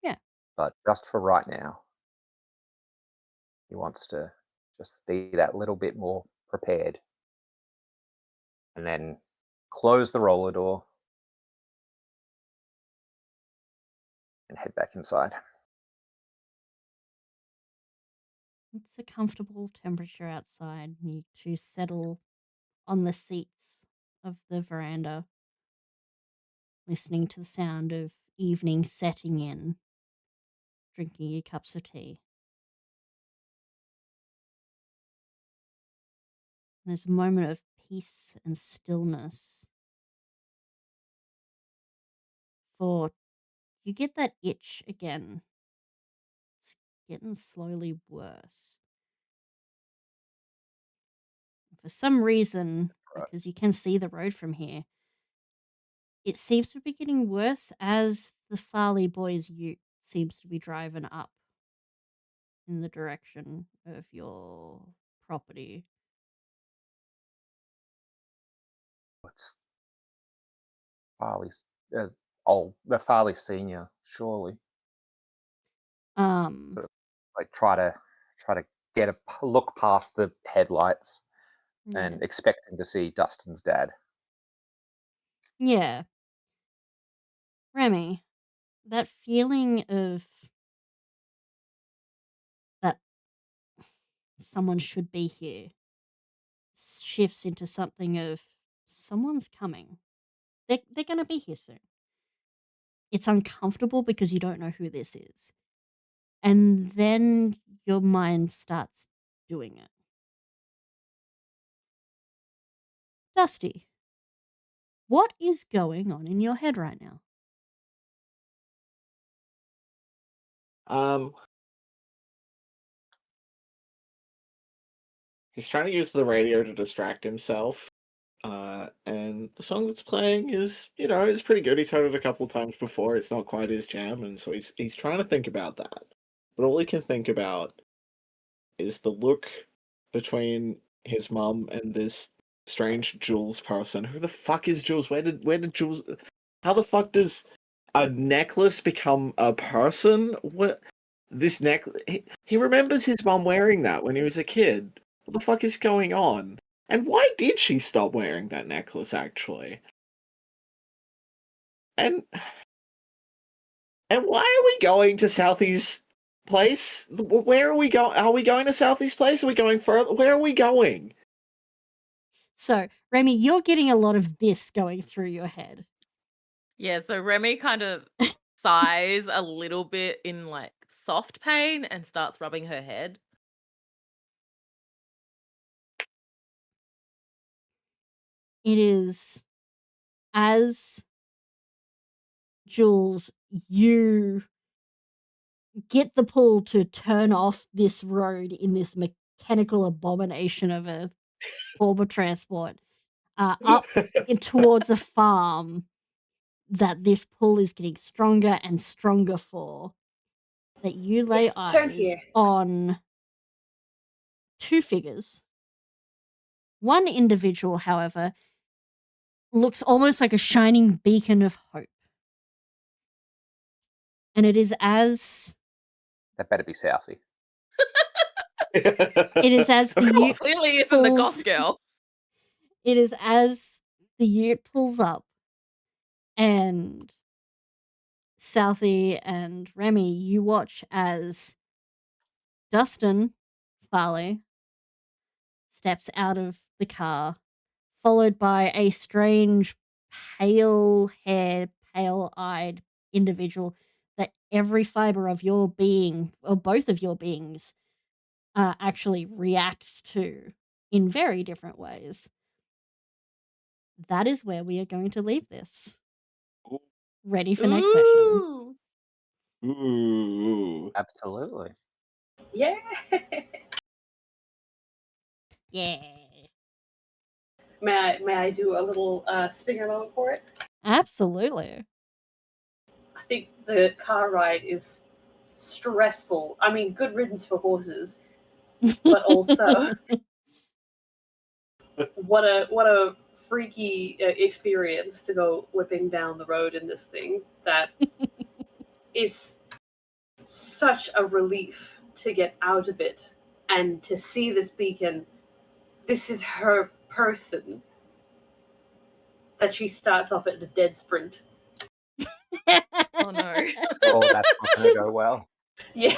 Yeah. But just for right now, he wants to just be that little bit more prepared and then close the roller door and head back inside. It's a comfortable temperature outside. You two settle on the seats of the veranda, listening to the sound of evening setting in, drinking your cups of tea. And there's a moment of peace and stillness. For you get that itch again. It's getting slowly worse. For some reason, Right. because you can see the road from here, it seems to be getting worse as the Farley boys' ute seems to be driving up in the direction of your property. It's Farley's old, the Farley senior, surely. Um, Sort of like try to get a look past the headlights yeah. and expecting to see Dustin's dad. Yeah. Remy, that feeling of that someone should be here shifts into something of someone's coming. They're going to be here soon. It's uncomfortable because you don't know who this is. And then your mind starts doing it. Dusty, what is going on in your head right now? Um, he's trying to use the radio to distract himself. And the song that's playing is, is pretty good. He's heard it a couple times before. It's not quite his jam, and so he's trying to think about that. But all he can think about is the look between his mum and this strange Jules person. Who the fuck is Jules? Where did Jules? How the fuck does a necklace become a person? What this necklace? He remembers his mum wearing that when he was a kid. What the fuck is going on? And why did she stop wearing that necklace actually? And and why are we going to Southeast Place? Where are we going? Are we going to Southeast Place? Are we going further? Where are we going? So, Remy, you're getting a lot of this going through your head. Yeah, so Remy kind of sighs a little bit in like soft pain and starts rubbing her head. It is as Jules, you get the pull to turn off this road in this mechanical abomination of a form of transport up towards a farm that this pull is getting stronger and stronger for. that you lay Yes, turn eyes here. on two figures. One individual, however, looks almost like a shining beacon of hope. And it is as That better be Southie. it is as Of the course. ute Clearly isn't the pulls goth girl. it is as the ute pulls up and Southie and Remy, you watch as Dustin Farley steps out of the car, followed by a strange, pale-haired, pale-eyed individual that every fiber of your being, or both of your beings, actually reacts to in very different ways. That is where we are going to leave this. Ready for next session. Ooh. Ooh. Absolutely. Yeah. Yeah. May I do a little stinger moment for it? Absolutely. I think the car ride is stressful. I mean, good riddance for horses, but also what a freaky experience to go whipping down the road in this thing. That is such a relief to get out of it and to see this beacon. This is her person. That she starts off at a dead sprint. Oh no. Oh, that's not going to go well. Yeah.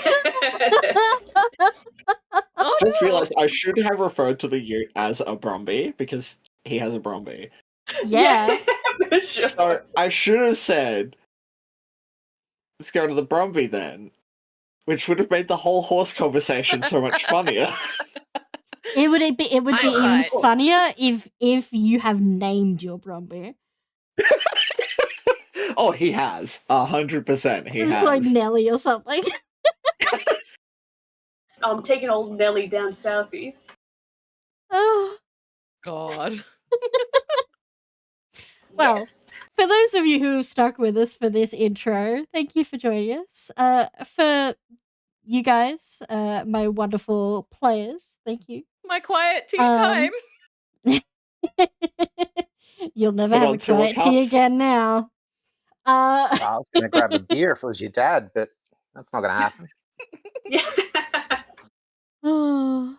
Oh Just no. realized I should have referred to the ute as a Brumby because he has a Brumby. Yeah. For sure. So I should have said, let's go to the Brumby then, which would have made the whole horse conversation so much funnier. It would be even Hindsight. funnier if you have named your Brombeer. Oh, he has 100%. He It's has. like Nelly or something. I'm taking old Nelly down Southeast. Oh. God. Well, Yes. for those of you who have stuck with us for this intro, thank you for joining us. For you guys, my wonderful players, thank you. My quiet tea time. You'll never Put have on a 2 more quiet tea cups. again now. I was going to grab a beer if it was your dad, but that's not going to happen. Yeah. But Oh,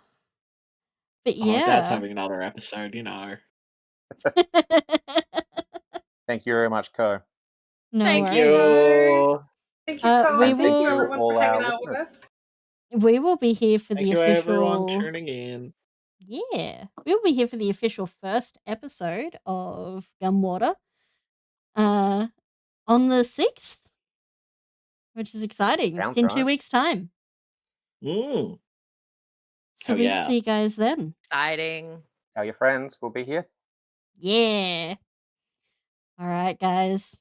Dad's yeah. having another episode, you know. Thank you very much, Co. No Thank worries. You. Thank you, Carl. we Thank you, will- everyone, all for hanging our out with listeners. us. We will be here for Thank the you, everyone, official. tuning in. Yeah, we'll be here for the official first episode of GUMWATER. On the 6th, which is exciting. Sounds It's in 2 right. weeks' time. Mm. So Oh, we'll yeah. see you guys then. Exciting. Tell your friends. We'll be here. Yeah. All right, guys.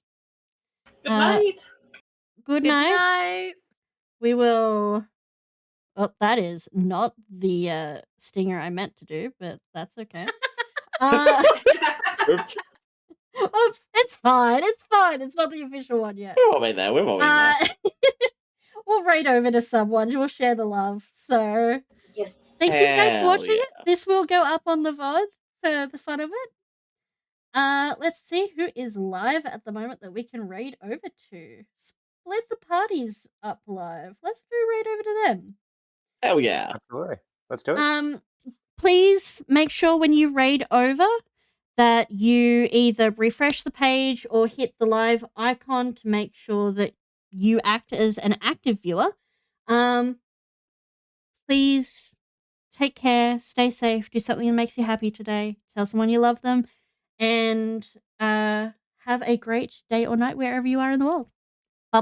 Good night. Good Good night. night. We will. Oh, that is not the stinger I meant to do, but that's okay. Oops. Oops, it's fine. It's fine. It's not the official one yet. We've all been there. We've all been there. We'll raid over to someone. We'll share the love. So Yes. thank you guys for Hell watching it. This will go up on the VOD for the fun of it. Let's see who is live at the moment that we can raid over to. Split the parties up live. Let's do raid over to them. Hell yeah. Absolutely. Let's do it. Please make sure when you raid over that you either refresh the page or hit the live icon to make sure that you act as an active viewer. Please take care, stay safe, do something that makes you happy today, tell someone you love them, and have a great day or night wherever you are in the world.